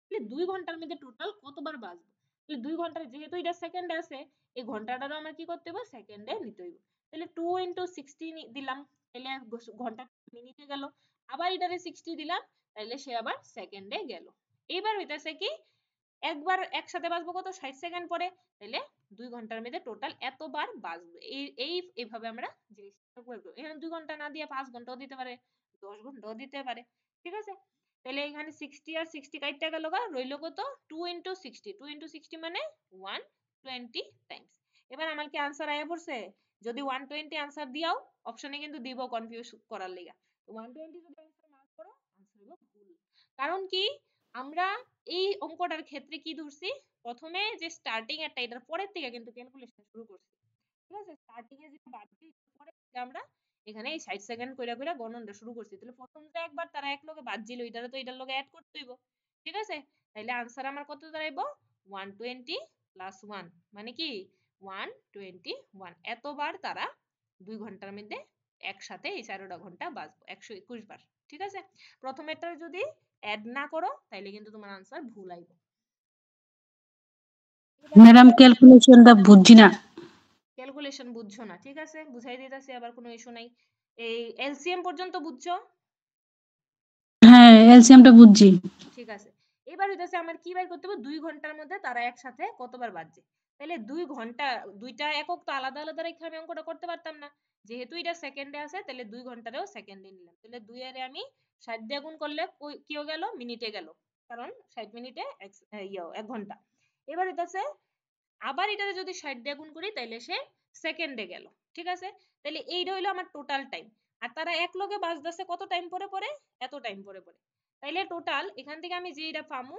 A: তাহলে 2 ঘন্টার মধ্যে টোটাল কতবার বাজবো, তাহলে 2 ঘন্টার যেহেতু এটা সেকেন্ডে আছে এই ঘন্টাটারও আমার কি করতে হবে সেকেন্ডে নিতে হইব। তাহলে 2 × 60 দিলাম, তাহলে ঘন্টা মিনিটে গেল, আবার এটারে 60 দিলাম, তাহলে সে আবার সেকেন্ডে গেল। এবার হইতাছে কি একবার একসাথে বাজবো কত 60 সেকেন্ড পরে, তাহলে 2 ঘন্টার মধ্যে টোটাল এতবার বাজবে। এইভাবে আমরা জিনিসটা করব। এখানে 2 ঘন্টা না দিয়ে 5 ঘন্টাও দিতে পারে, 10 ঘন্টাও দিতে পারে। ঠিক আছে, তাহলে এখানে 60 আর 60 কাটতে গেল, রইল কত 2 × 60, 2 × 60 মানে 120 টাইমস। এবার আমার কি আনসার আয়া পড়ছে, যদি 120 আনসার দিয়াও অপশনে কিন্তু দিব কনফিউজ করার লাগা, 120 যদি আনসার মার্ক করো আনসার হলো ভুল। কারণ কি আমরা এই অঙ্কটার ক্ষেত্রে কি ধরছি, প্রথমে যে স্টার্টিং এরটা এটার পরের থেকে কিন্তু ক্যালকুলেশন শুরু করছি। ঠিক আছে, স্টার্টিং এ যেটা বাদ দিই পরে আমরা এখানে এই 60 সেকেন্ড কইরা কইরা গণনাটা শুরু করছি। তাহলে প্রথম যে একবার তারা এক লগে বাদ দিল, এটারে তো এটার লগে অ্যাড করতে হইব। ঠিক আছে, তাহলে আনসার আমার কত দাঁড়াইবো 120 + 1 মানে কি 121 এতবার তারা 2 ঘন্টার মধ্যে একসাথে এই 4টা ঘন্টা বাঁচবো 121 বার। ঠিক আছে, প্রথমেরটা যদি অ্যাড না করো তাহলে কিন্তু তোমার আনসার ভুল আইব।
B: ম্যাডাম ক্যালকুলেশনটা বুঝছি না।
A: ক্যালকুলেশন বুঝছো না, ঠিক আছে বুঝাই দিতেছি, আবার কোনো ইস্যু নাই। এই এলসিএম পর্যন্ত বুঝছো?
B: হ্যাঁ এলসিএমটা বুঝছি।
A: ঠিক আছে, এবার হইতাছে আমার কি বের করতে হবে 2 ঘন্টার মধ্যে তারা একসাথে কতবার বাজছে। তাহলে 2 ঘন্টা, দুইটা একক তো আলাদা আলাদা রেখে আমি অঙ্কটা করতে পারতাম না, যেহেতু এটা সেকেন্ডে আছে তাহলে 2 ঘন্টারেও সেকেন্ডে নিলাম। তাহলে 2 এর আমি 60 দিয়ে গুণ করলে কি হয়ে গেল, মিনিটে গেল, কারণ 60 মিনিটে 1 ঘন্টা। এবার হইতাছে আবার এটারে যদি 60 দিয়ে গুণ করি তাহলে সে সেকেন্ডে গেল। ঠিক আছে, তাহলে এইটা হইলো আমার টোটাল টাইম। আর তারা এক লগে বাজতেছে কত টাইম পরে পরে, এত টাইম পরে পরে। তাইলে টোটাল এখান থেকে আমি যে এটা পামু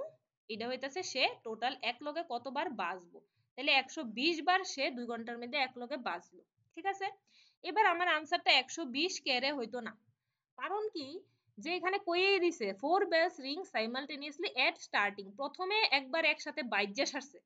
A: এটা হইতাছে সে টোটাল এক লগে কতবার বাজবো। তাহলে 120 বার সে 2 ঘন্টার মধ্যে এক লগে বাজলো। ঠিক আছে, এবার আমার আনসারটা 120 কেরে হইতো না, কারণ কি, যে এখানে কইয়ে দিছে 4 bells ring simultaneously at starting, প্রথমে একবার একসাথে বাইজা সারছে,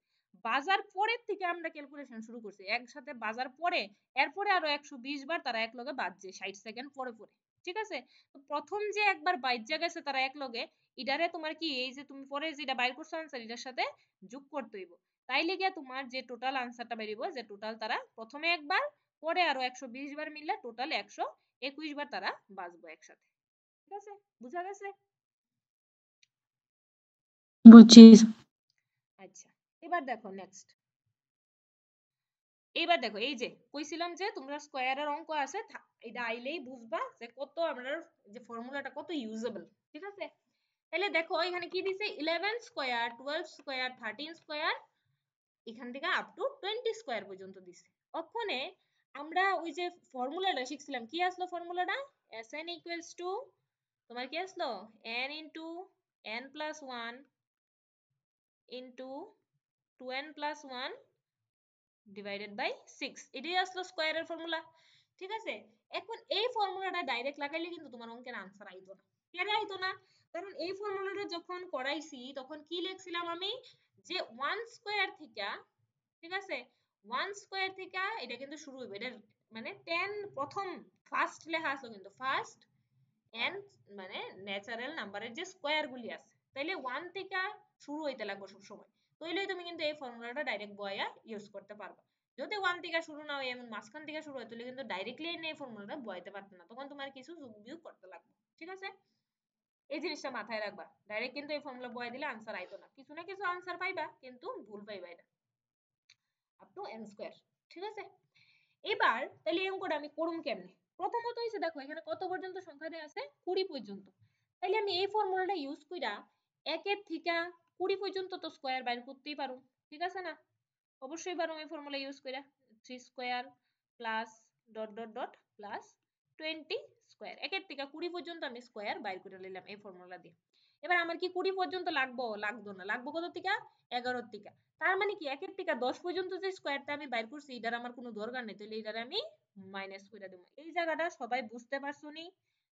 A: বাজার পরের থেকে আমরা ক্যালকুলেশন শুরু করছি, একসাথে বাজার পরে এরপরে আরো 120 বার তারা এক লগে বাজছে 60 সেকেন্ড পরে পরে। ঠিক আছে, তো প্রথম যে একবার বাইজা গেছে তারা এক লগে, ইডারে তোমার কি এই যে তুমি পরে যেটা বাইর করছো আনসার এটার সাথে যোগ করতে হইব, তাইলে গিয়া তোমার যে টোটাল আনসারটা বেরিব, যে টোটাল তারা প্রথমে একবার পরে আরো 120 বার মিললে টোটাল 121 বার তারা বাজবো একসাথে। ঠিক আছে, বুঝা গেছে?
B: বুঝছি।
A: আচ্ছা, এবার দেখো নেক্সট। এবার দেখো এই যে কইছিলাম যে তোমরা স্কয়ারের অঙ্ক আছে, এটা আইলেই বুঝবা যে কত আমরা যে ফর্মুলাটা কত ইউজেবল। ঠিক আছে, তাহলে দেখো এখানে কি দিছে 11 স্কয়ার 12 স্কয়ার 13 স্কয়ার এখান থেকে আপ টু 20 স্কয়ার পর্যন্ত দিছে। ওখানে আমরা ওই যে ফর্মুলাটা শিখছিলাম, কি আসলো ফর্মুলাটা, Sn ইকুয়ালস টু তোমার কি আসলো n into n plus 1 into 2n plus 1 divided by 6, এটাই আসলো স্কয়ারের ফর্মুলা। ঠিক আছে, এখন এই ফর্মুলাটা ডাইরেক্ট লাগাইলে কিন্তু তোমার অঙ্কের আনসার আইতো না। কেন আইতো না, কারণ এই ফর্মুলাটা যখন করাইছি তখন কি লিখছিলাম আমি, যে 1 স্কয়ার থেকে, ঠিক আছে 1 স্কয়ার থেকে এটা কিন্তু শুরু হইবে, এটা মানে 10 প্রথম ফার্স্ট লেখা আসলো, কিন্তু ফার্স্ট এন্ড মানে ন্যাচারাল নাম্বারের যে স্কয়ার গুলি আছে, তাইলে 1 থেকে শুরু হইতে লাগবে সব সময়, তাইলেই তুমি কিন্তু এই ফর্মুলাটা ডাইরেক্ট বয়া ইউজ করতে পারবা। যদি 1 থেকে শুরু না হয় এমন মাঝখান থেকে শুরু হয় তাহলে কিন্তু ডাইরেক্টলি এই ফর্মুলাটা বয়াইতে পারতে না, তখন তোমার কিছু যোগ বিয়োগ করতে লাগবে। ঠিক আছে, এই জিনিসটা মাথায় রাখবা, ডাইরেক্ট কিন্তু এই ফর্মুলা বয়া দিলে আনসার আইতো না, কিছু না কিছু আনসার পাইবা কিন্তু ভুল পাইবা এটা আপ টু n স্কয়ার। ঠিক আছে, এবার তাহলে এই অঙ্কটা আমি করুম কেমনে। প্রথমত হইছে দেখো এখানে কত পর্যন্ত সংখ্যা দেয়া আছে 20 পর্যন্ত, তাইলে আমি এই ফর্মুলাটা ইউজ কইরা 1 এর থেকে 20 পর্যন্ত তো স্কয়ার বাইর করতেই পারো। ঠিক আছে না, অবশ্যই পারো এই ফর্মুলা ইউজ কইরা 3 square plus dot dot dot plus 20 square, 1 এর থেকে 20 পর্যন্ত আমি স্কয়ার বাইর করে নিলাম এই ফর্মুলা দিয়ে। এবার আমার কি 20 পর্যন্ত লাগবো, লাগতো না, লাগবো কত থেকে 11 এর থেকে, তার মানে কি 1 এর থেকে 10 পর্যন্ত যে স্কয়ারটা আমি বাইর করছি এটার আমার কোনো দরকার নেই, তাহলে এটার আমি মাইনাস করে দেব। এই জায়গাটা সবাই বুঝতে পারছো নি?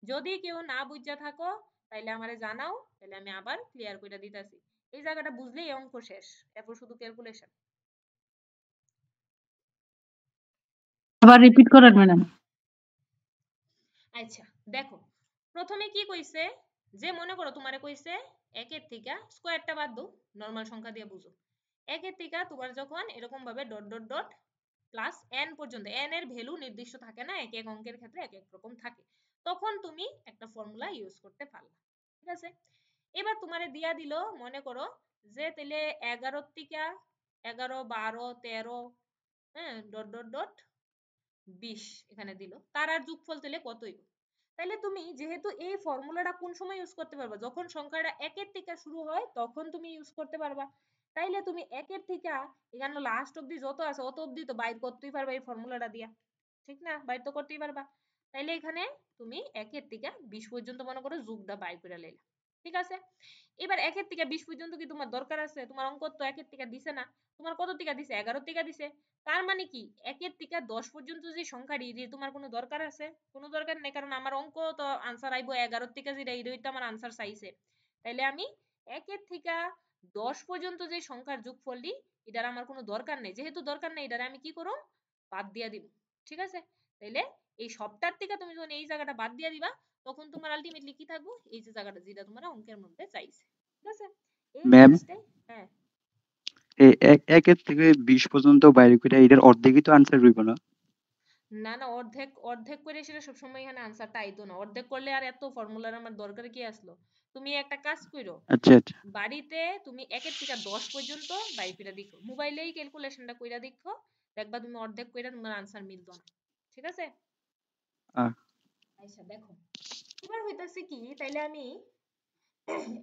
A: যদি কেউ না বুঝা থাকো তাইলে আমারে জানাও, তাহলে আমি আবার ক্লিয়ার করে দিতেছি। এই জায়গাটা বুঝলেই অঙ্ক শেষ, এরপর শুধু ক্যালকুলেশন।
B: আবার রিপিট করেন ম্যাডাম।
A: আচ্ছা দেখো, প্রথমে কি কইছে, যে মনে করো তোমারে কইছে 1 এর থেকে স্কয়ারটা বাদ দাও, নরমাল সংখ্যা দিয়ে বুঝো, 1 এর থেকে তোমার যখন এরকম ভাবে dot dot dot plus n পর্যন্ত, n এর ভ্যালু নির্দিষ্ট থাকে না, এক এক অঙ্কের ক্ষেত্রে এক এক রকম থাকে, তখন তুমি একটা ফর্মুলা ইউজ করতে পারলা। ঠিক আছে, এবার তোমারে দিয়া দিল মনে করো যে তাহলে 11 থেকে 11 12 13 হ্যাঁ ডট ডট ডট 20 এখানে দিল, তার আর যোগফল তাহলে কত হইব। তাহলে তুমি যেহেতু এই ফর্মুলাটা কোন সময় ইউজ করতে পারবা, যখন সংখ্যাটা 1 এর থেকে শুরু হয় তখন তুমি ইউজ করতে পারবা। তাইলে তুমি 1 এর থেকে এখানে লাস্ট অবধি যত আছে অত অবধি তো বাইর করতেই পারবা এই ফর্মুলাটা দিয়া, ঠিক না, বাইর তো করতেই পারবা। তাইলে এখানে তুমি 1 এর থেকে 20 পর্যন্ত মনে করো যোগটা বাইর করে লইলা। ঠিক আছে, এবার 1 এর থেকে 20 পর্যন্ত কি তোমার দরকার আছে, তোমার অঙ্ক তো 1 এর থেকে দিছে না, তোমার কত থেকে দিছে 11 থেকে দিছে, তার মানে কি 1 এর থেকে 10 পর্যন্ত যে সংখ্যাটি যে তোমার কোনো দরকার আছে, কোনো দরকার নেই, কারণ আমার অঙ্ক তো আনসার আইবো 11 থেকে যেটা এইটাই তো আমার আনসার চাইছে। তাইলে আমি 1 এর থেকে 10 পর্যন্ত যে সংখ্যার যোগফলটি এটার আমার কোনো দরকার নেই, যেহেতু দরকার নেই এটারে আমি কি করব বাদ দিয়া দিব। ঠিক আছে, তাইলে এই সবটার থেকে তুমি যখন এই জায়গাটা বাদ দিয়া দিবা তখন তোমার আলটিমেটলি কি থাকবো, এই যে জায়গাটা যেটা তোমার অঙ্কের মধ্যে চাইছে। ঠিক আছে, এই
D: ম্যাম
A: জিনিসটাই। হ্যাঁ,
D: এই একের থেকে 20 পর্যন্ত বাইরে করে এটার অর্ধেকই তো আনসার হইব না?
A: না না, অর্ধেক অর্ধেক করে সেটা সবসময় এখানে আনসারটা আইতো না। অর্ধেক করলে আর এত ফর্মুলার আমার দরকার কি আসলো? তুমি একটা কাজ করো,
D: আচ্ছা আচ্ছা
A: বাড়িতে তুমি 1 থেকে 10 পর্যন্ত বাইর করে দেখো, মোবাইলেই ক্যালকুলেশনটা কইরা দেখো, দেখবা তুমি অর্ধেক কইরা তোমার আনসার মিলতো না। ঠিক আছে,
D: আহ,
A: আচ্ছা দেখো এবার হইতাছে কি, তাইলে আমি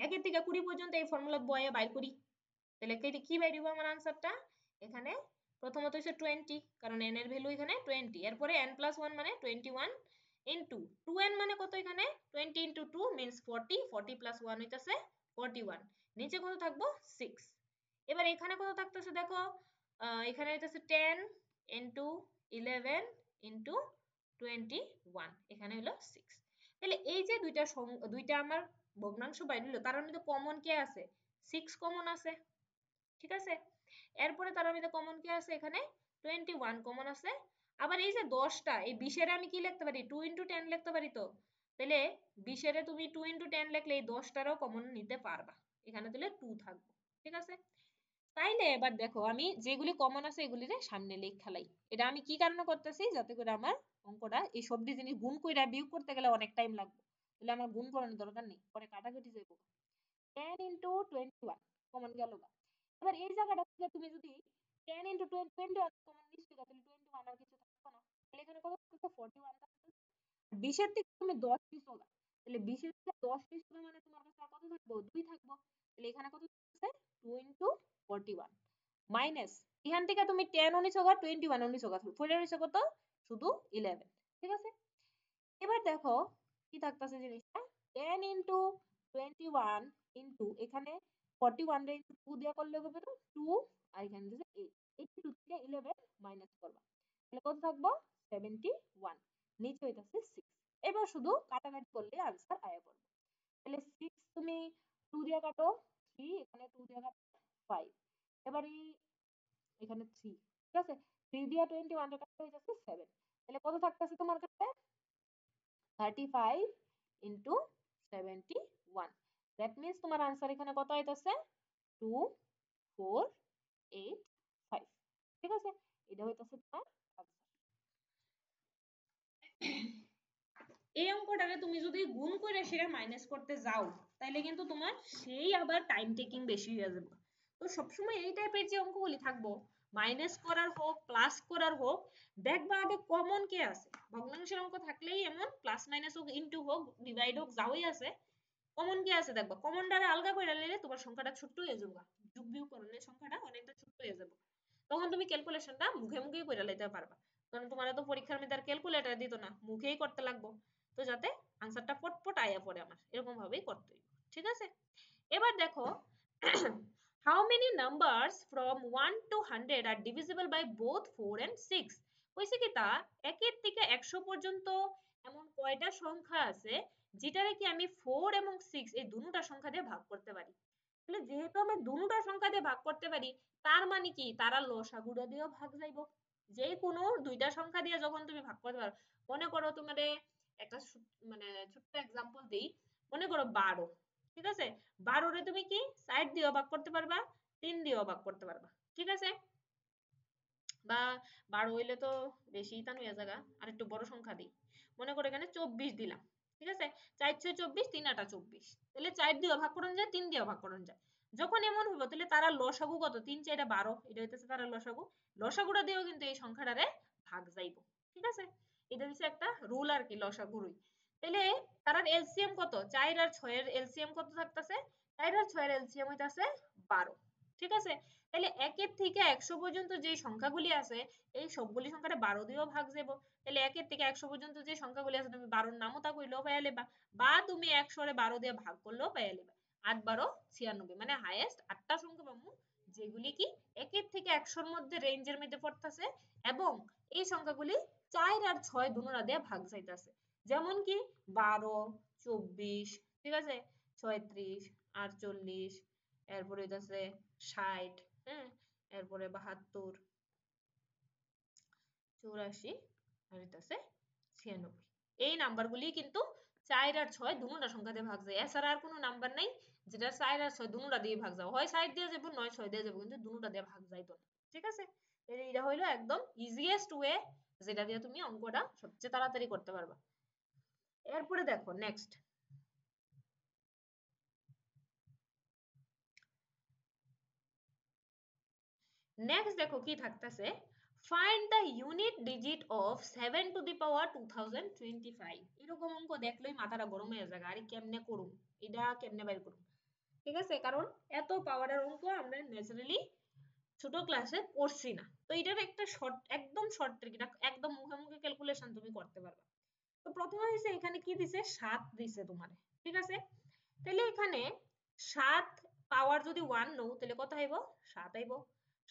A: 1 থেকে 20 পর্যন্ত এই ফর্মুলা বয়ে বাইর করি। তাহলে কি বাইর হইব আমার আনসারটা? এখানে প্রথমত হচ্ছে 20, কারণ n এর ভ্যালু এখানে 20, এরপরে n+1 মানে 21 ইনটু 2n মানে কত, এখানে 20 ইনটু 2 মিন্স 40, 40 প্লাস 1 হইতাছে 41, নিচে কত থাকবো 6। এবার এখানে কত থাকতেছে দেখো, এখানে হইতাছে 10 ইনটু 11 ইনটু 21, এখানে হলো 6। তাহলে এই যে দুইটা আমার ভগ্নাংশ বাইর হলো, তার মধ্যে কমন কে আছে? 6 কমন আছে। ঠিক আছে, এরপরে তার মধ্যে কমন কে আছে? এখানে 21 কমন আছে। আবার এই যে 10টা, এই 20 এর আমি কি লিখতে পারি? 2 ইনটু 10 লিখতে পারি তো। তাহলে 20 এর তুমি 2 ইনটু 10 লিখলে এই 10টারও কমন নিতে পারবা, এখানে দিলে 2 থাকবে। ঠিক আছে, তাইলে এবার দেখো আমি যেগুলি কমন আছে এগুলিরে সামনে লেখা লাই। এটা আমি কি কারণে করতেছি? যাতে করে আমার অঙ্কটা এই সবটি জিনিস গুণ কইরা বিয়োগ করতে গেলে অনেক টাইম লাগবে, তাহলে আমার গুণ করানোর দরকার নেই, পরে কাটাকাটি যাইব। 10 ইনটু 21 কমন গেল গা। এবার এই জায়গাটা থেকে তুমি যদি 10 ইনটু 21 কমন নিচ্ছ, তাহলে 21 আর কিছু থাকবে না। তাহলে এখানে কত থাকছে? 41 থাকছে। 20 এর থেকে তুমি 10 নিচ্ছ গা, তাহলে 20 এর থেকে 10 নিচ্ছ মানে তোমার কাছে আর কত থাকবে? 2 থাকবে। তাহলে এখানে কত থাকছে? 2 ইনটু 41 মাইনাস এখান থেকে তুমি 10 ও নিছো গা, 21 ও নিছো গা, পড়ে রইছে কত? শুধু 11। ঠিক আছে, এবার দেখো কি থাকতেছে জিনিসটা, 10 ইনটু 21 ইনটু এখানে 41 রে ইনটু 2 দিয়ে করলে হবে তো 2, আর এখানে দিছে 8, 82 থেকে 11 মাইনাস করবা, তাহলে কত থাকবো? 71, নিচে হইতাছে 6। এবার শুধু কাটাকাটি করলে আনসার আয়া পড়বে। তাহলে 6 তুমি 2 দিয়ে কাটো 3, এখানে 2 দিয়ে কাটো 5, এবার এখানে 3। ঠিক আছে, 3 দিয়ে 21 টা কাটলে হইতাছে 7, তাহলে কত থাকতেছে তোমার কাছে? 35 ইনটু 71, দ্যাট মিন্স তোমার আনসার এখানে কত আইতাছে? 2485। ঠিক আছে, এটা হইতাছে তোমার আনসার। এই অঙ্কটাকে তুমি যদি গুণ করে সেটা মাইনাস করতে যাও, তাইলে কিন্তু তোমার সেই আবার টাইম টেকিং বেশি হয়ে যাবে। তো সবসময় এই টাইপের যে অঙ্কগুলি থাকবো, মাইনাস করার হোক প্লাস করার হোক, দেখবা আগে কমন কে আছে। ভগ্নাংশের অঙ্ক থাকলেই এমন, প্লাস মাইনাস হোক ইনটু হোক ডিভাইড হোক যাওই আছে, কমন কি আছে দেখবা, কমন দ্বারা আলগা করে নিলে তোমার সংখ্যাটা ছোট্ট হয়ে যাবে, যোগ বিয়োগ করলে সংখ্যাটা অনেকটা ছোট্ট হয়ে যাবে, তখন তুমি ক্যালকুলেশনটা মুখে মুখেই করে লইতে পারবা। কারণ তোমার তো পরীক্ষার মধ্যে আর ক্যালকুলেটর দিত না, মুখেই করতে লাগবো, তো যাতে আনসারটা পটপট আয়া পড়ে আমার, এরকম ভাবেই করতে হইব। ঠিক আছে, এবার দেখো how many numbers from 1 to 100 are divisible by both 4 and 6? কইছে কি তা 1 থেকে 100 পর্যন্ত এমন কয়টা সংখ্যা আছে যেটারে কি আমি 4 এবং 6 এই দুটোটা সংখ্যা দিয়ে ভাগ করতে পারি। তাহলে যেহেতু আমি দুটোটা সংখ্যা দিয়ে ভাগ করতে পারি, তার মানে কি তারা লসাগুটা দিয়েও ভাগ যাইব। যে কোনো দুইটা সংখ্যা দিয়ে যখন তুমি ভাগ করতে পারো, মনে করো তোমারে একটা মানে ছোট্ট এক্সাম্পল দেই, মনে করো 12। ঠিক আছে, 12 রে তুমি কি 4 দিয়েও ভাগ করতে পারবা, 3 দিয়েও ভাগ করতে পারবা। ঠিক আছে, বা 12 হইলে তো বেশি টান হয়ে যাবে, আর একটু বড় সংখ্যা দিই, মনে করো এখানে 24 দিলাম। ঠিক আছে, 4 6 24, 3 8 24, তাহলে 4 দিয়ে ভাগ করুন যায়, 3 দিয়ে ভাগ করুন যায়। যখন এমন হইব তাহলে তারা লসাগু কত, 3 4 12, এটা হইতেছে তারা লসাগু, লসাগুটা দিয়েও কিন্তু এই সংখ্যাটারে ভাগ যাইব। ঠিক আছে, এটা হচ্ছে একটা রুল আর কি লসাগুরই। তাহলে তারার এলসিএম কত, 4 আর 6 এর এলসিএম কত থাকতেছে? 4 আর 6 এর এলসিএম হইতাছে 12। ঠিক আছে, তাহলে 1 এর থেকে 100 পর্যন্ত যে সংখ্যাগুলি আছে এই সবগুলি সংখ্যাটা 12 দিয়েও ভাগ যাবো। তাহলে 1 এর থেকে 100 পর্যন্ত যে সংখ্যাগুলি আছে তুমি 12 এর নামও তা কইলেও পাইয়া লেবা, বা তুমি 100 রে 12 দিয়ে ভাগ করলেও পাইয়া লেবা। 8 12 96, মানে হাইয়েস্ট 8টা সংখ্যা পাবো যেগুলি কি 1 এর থেকে 100 এর মধ্যে রেঞ্জের মধ্যে পড়তাছে, এবং এই সংখ্যাগুলি 4 আর 6 দুটোটা দিয়ে ভাগ যাইতাছে। যেমন কি 12 24, ঠিক আছে, 36 48 এরপরে হইতাছে 60, হ্যাঁ, এরপরে 72, 84 আর হইতাছে 96। এই নাম্বারগুলি কিন্তু 4 আর 6 দুটোটা সংখ্যা দিয়ে ভাগ যায়, এছাড়া আর কোনো নাম্বার নাই যেটা 4 আর 6 দুটোটা দিয়ে ভাগ যাবে, হয় 60 দিয়ে যাবো নয় 6 দিয়ে যাবো, কিন্তু দুটোটা দিয়ে ভাগ যাইতো না। ঠিক আছে, এটা হইলো একদম ইজিয়েস্ট ওয়ে যেটা দিয়ে তুমি অঙ্কটা সবচেয়ে তাড়াতাড়ি করতে পারবা। এরপরে দেখো নেক্সট, দেখো কি থাকতেছে, find the unit digit of 7 to the power 2025। এরকম অঙ্ক দেখলেই মাথাটা গরম হয়ে যায়, আরে কেমনে করুম, এটা কেমনে বের করুম। ঠিক আছে, কারণ এত পাওয়ারের অঙ্ক আমরা ন্যাচারালি ছোট ক্লাসে পড়ছি না, তো এটার একটা শর্ট, একদম শর্ট ট্রিক, এটা একদম মুখে মুখে ক্যালকুলেশন তুমি করতে পারবা। তো প্রথমে হইছে এখানে কি দিছে, 7 দিছে তোমার। ঠিক আছে, তাহলে এখানে 7 পাওয়ার যদি 1 নাও তাহলে কত হইব, 7 আইব।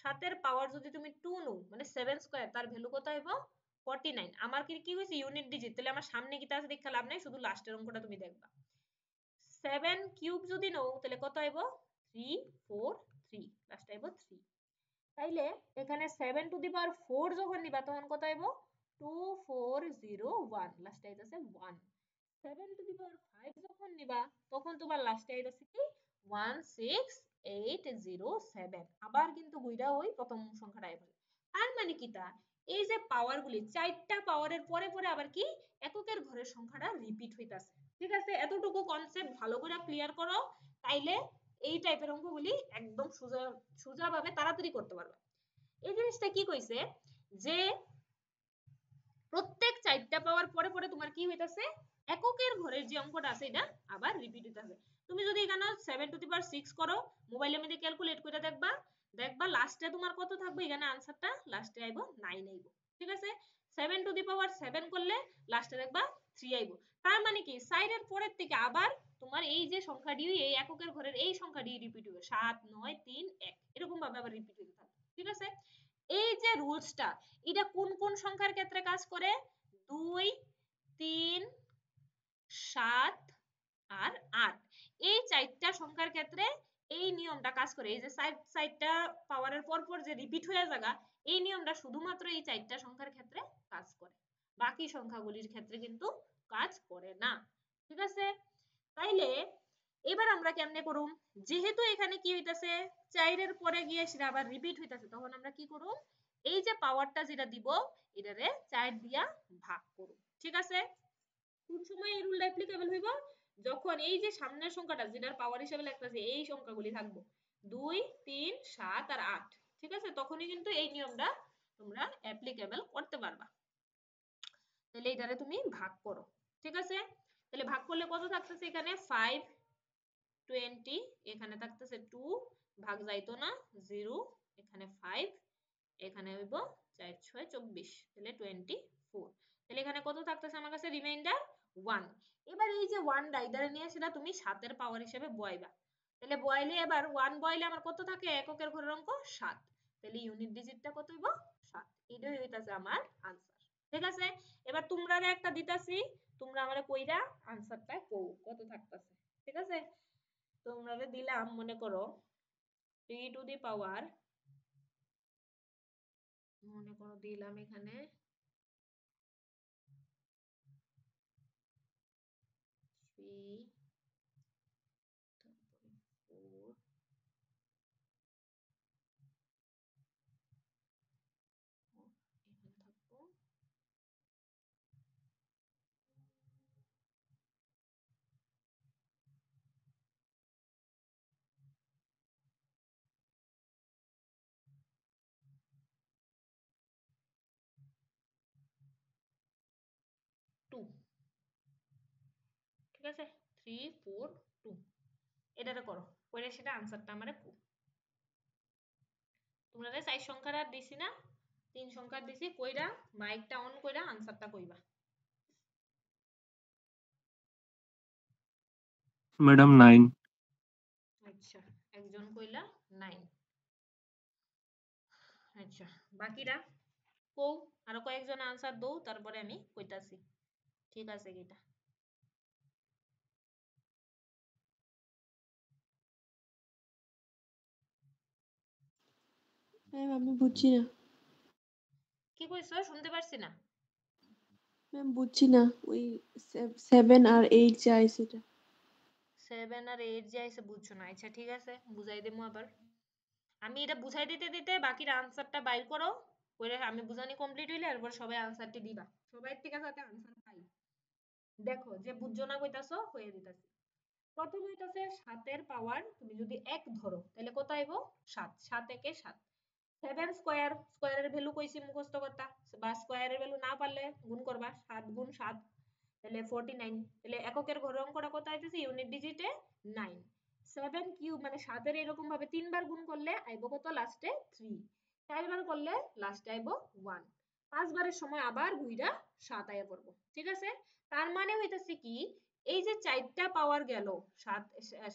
A: 7 এর পাওয়ার যদি তুমি 2 নাও মানে 7 স্কয়ার, তার ভ্যালু কত হইব, 49। আমার কি হইছে ইউনিট ডিজিট, তাহলে আমার সামনে কি আছে দেখা লাভ নাই, শুধু লাস্টের অঙ্কটা তুমি দেখবা। 7 কিউব যদি নাও তাহলে কত হইব, 343, লাস্ট আইব 3। তাইলে এখানে 7 টু দি পাওয়ার 4 যখন নিবা তখন কত আইব, 2401, লাস্ট আইতাছে 1। 7 টু দি পাওয়ার 5 যখন নিবা তখন তোমার লাস্টে আইতাছে কি 16807, আবার কিন্তু গুইরা ওই প্রথম সংখ্যাটা আইবে। আর মানে কি তা, এই যে পাওয়ার গুলি চারটা পাওয়ারের পরে পরে আবার কি এককের ঘরের সংখ্যাটা রিপিট হইতাছে। ঠিক আছে, এতটুকু কনসেপ্ট ভালো করে ক্লিয়ার করো, তাইলে এই টাইপের অঙ্কগুলি একদম সোজা সোজা ভাবে তাড়াতাড়ি করতে পারবে। এই জিনিসটা কি কইছে যে প্রত্যেক চারটা পাওয়ার পরে পরে তোমার কি হইতাছে, এককের ঘরের যে অঙ্কটা আছে এটা আবার রিপিট হইতাছে। তুমি যদি এখানে 7 টু দি পাওয়ার 6 করো, মোবাইলের মধ্যে ক্যালকুলেট করে দেখবা, লাস্টে তোমার কত থাকবে, এখানে আনসারটা লাস্টে আইবো 9 আইবো। ঠিক আছে, 7 টু দি পাওয়ার 7 করলে লাস্টে দেখবা 3 আইবো। তার মানে কি 4 এর পরের থেকে আবার তোমার এই যে সংখ্যাটি, এই এককের ঘরের এই সংখ্যাটি রিপিট হবে, 7 9 3 1, এরকম ভাবে আবার রিপিট হতে থাকবে। ঠিক আছে, এই যে রুলসটা, এটা কোন কোন সংখ্যার ক্ষেত্রে কাজ করে, 2 3 7 আর 8, এই চারটা সংখ্যার ক্ষেত্রে এই নিয়মটা কাজ করে। এই যে চারটা পাওয়ারের পর পর যে রিপিট হয়ে যাগা, এই নিয়মটা শুধুমাত্র এই চারটা সংখ্যার ক্ষেত্রে কাজ করে, বাকি সংখ্যাগুলির ক্ষেত্রে কিন্তু কাজ করে না। ঠিক আছে, তাইলে এবার আমরা কেমনে করুম, যেহেতু এখানে কি হইতাছে 4 এর পরে গিয়ে সেটা আবার রিপিট হইতাছে, তখন আমরা কি করুম, এই যে পাওয়ারটা যেটা দিব এটারে 4 দিয়া ভাগ করুম। ঠিক আছে, কোন সময় এই রুলটা অ্যাপ্লিকেবল হইব, যখন এই যে সামনের সংখ্যাটা যেটার পাওয়ার হিসেবে লিখতেছে এই সংখ্যাগুলি থাকবো 2 3 7 আর 8। ঠিক আছে, তখনই কিন্তু এই নিয়মটা তোমরা অ্যাপ্লিকেবল করতে পারবা। তাহলে এটারে তুমি ভাগ করো। ঠিক আছে, তাহলে ভাগ করলে কত থাকতেছে, এখানে 5 20, এখানে থাকতেছে 2, ভাগ যাইতো না 0, এখানে 5, এখানে হইব 4 6 24, তাহলে 24। তাহলে এখানে কত থাকতেছে আমার কাছে, রিমাইন্ডার 1। এবার এই যে 1 রাইডারে নিয়ে সেটা তুমি 7 এর পাওয়ার হিসেবে বয়াইবা, তাহলে বয়াইলে এবার 1 বয়াইলে আমার কত থাকে, এককের ঘরের অঙ্ক 7, তাহলে ইউনিট ডিজিটটা কত হইব, 7। এটাই হইতাছে আমার আনসার। ঠিক আছে, এবার তোমরা একটা দিতাছি, তোমরা আমারে কইরা আনসারটা কও কত থাকতেছে। ঠিক আছে, তোমরা দিলাম মনে করো 3 টু দি পাওয়ার, মনে করো দিলাম এখানে 3, তারপরে 4, এখানে থাকবো 2। ঠিক আছে, 3 4 2, এটারে করো, করে সেটা আনসারটা আমারে কো। তোমরা 4 সংখ্যার আর দিছি না, 3 সংখ্যার দিছি, কইরা মাইকটা অন কইরা আনসারটা কইবা।
C: ম্যাডাম 9।
A: আচ্ছা, একজন কইলা 9। আচ্ছা, বাকিরা কও, আরো কয়েকজন আনসার দাও, তারপরে আমি কইতাছি ঠিক আছে কিটা।
E: ম্যাম আমি বুঝছি না।
A: কি কইছো শুনতে পারছি না।
E: ম্যাম বুঝছি না, ওই 7 আর 8 চাই সেটা।
A: 7 আর 8 যে আইছে বুঝছো না, আচ্ছা ঠিক আছে বুঝাই দেবো আবার। আমি এটা বুঝাই দিতে দিতে বাকির আনসারটা বাইর করো, করে আমি বুঝানি কমপ্লিট হইলে এরপর সবাই আনসারটি দিবা, সবাই থেকে যাতে আনসার পাই। দেখো যে বুঝছো না কইতাছো হয়ে দিতাছি। প্রথম হইতাছে 7 এর পাওয়ার তুমি যদি 1 ধরো তাহলে কত আইব 7, 7 একে 7। 7 স্কয়ার, স্কয়ারের ভ্যালু কইছি মুখস্থ করতা, বা স্কয়ারের ভ্যালু না পারলে গুণ করবা, 7 গুণ 7 তাহলে 49। তাহলে এককের ঘরের অঙ্কটা কত আইতেছে ইউনিট ডিজিটে 9। 7 কিউব মানে 7 এর এরকম ভাবে 3 বার গুণ করলে আইব কত লাস্টে 3। 4 বার করলে লাস্টে আইব 1। 5 বারের সময় আবার ঘুইরা 7 আইয়া পড়বো, ঠিক আছে। তার মানে হইতাছে কি এই যে 4টা পাওয়ার গেল 7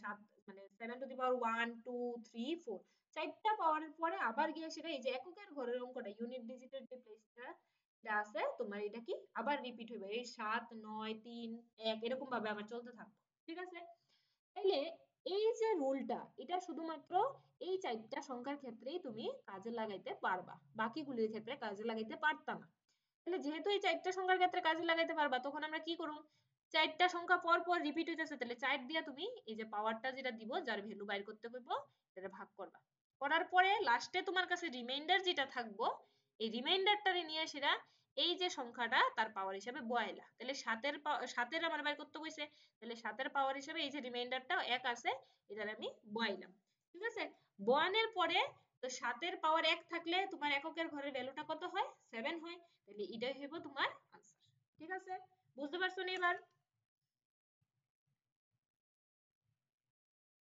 A: 7 মানে 7 টু দি পাওয়ার 1 2 3 4, 4টা পাওয়ারের পরে আবার গিয়ে সেটা এই যে এককের ঘরের অঙ্কটা ইউনিট ডিজিটের যে প্লেসটা যা আছে তোমার এটা কি আবার রিপিট হবে, এই 7 9 3 1 এরকম ভাবে আবার চলতে থাকবে, ঠিক আছে। তাইলে এই যে রুলটা এটা শুধুমাত্র এই 4টা সংখ্যার ক্ষেত্রেই তুমি কাজে লাগাইতে পারবা, বাকিগুলির ক্ষেত্রে কাজে লাগাইতে পারতা না। তাহলে যেহেতু এই 4টা সংখ্যার ক্ষেত্রে কাজে লাগাইতে পারবা তখন আমরা কি করব, 4টা সংখ্যা পর পর রিপিট হইতেছে তাহলে 4 দিয়া তুমি এই যে পাওয়ারটা যেটা দিব যার ভ্যালু বাইর করতে কইব সেটা ভাগ করবা। করার পরে লাস্টে তোমার কাছে রিমাইন্ডার যেটা থাকবো এই রিমাইন্ডারটারে নিয়ে সেটা এই যে সংখ্যাটা তার পাওয়ার হিসেবে বয়াইলা। তাহলে 7 এর আমার বাইর করতে কইছে, তাহলে 7 এর পাওয়ার হিসেবে এই যে রিমাইন্ডারটা 1 আছে এটার আমি বয়াইলাম, ঠিক আছে। বয়ানের পরে তো 7 এর পাওয়ার 1 থাকলে তোমার এককের ঘরের ভ্যালুটা কত হয় 7 হয়, তাহলে এটাই হইব তোমার আনসার, ঠিক আছে। বুঝতে পারছো নি এবার?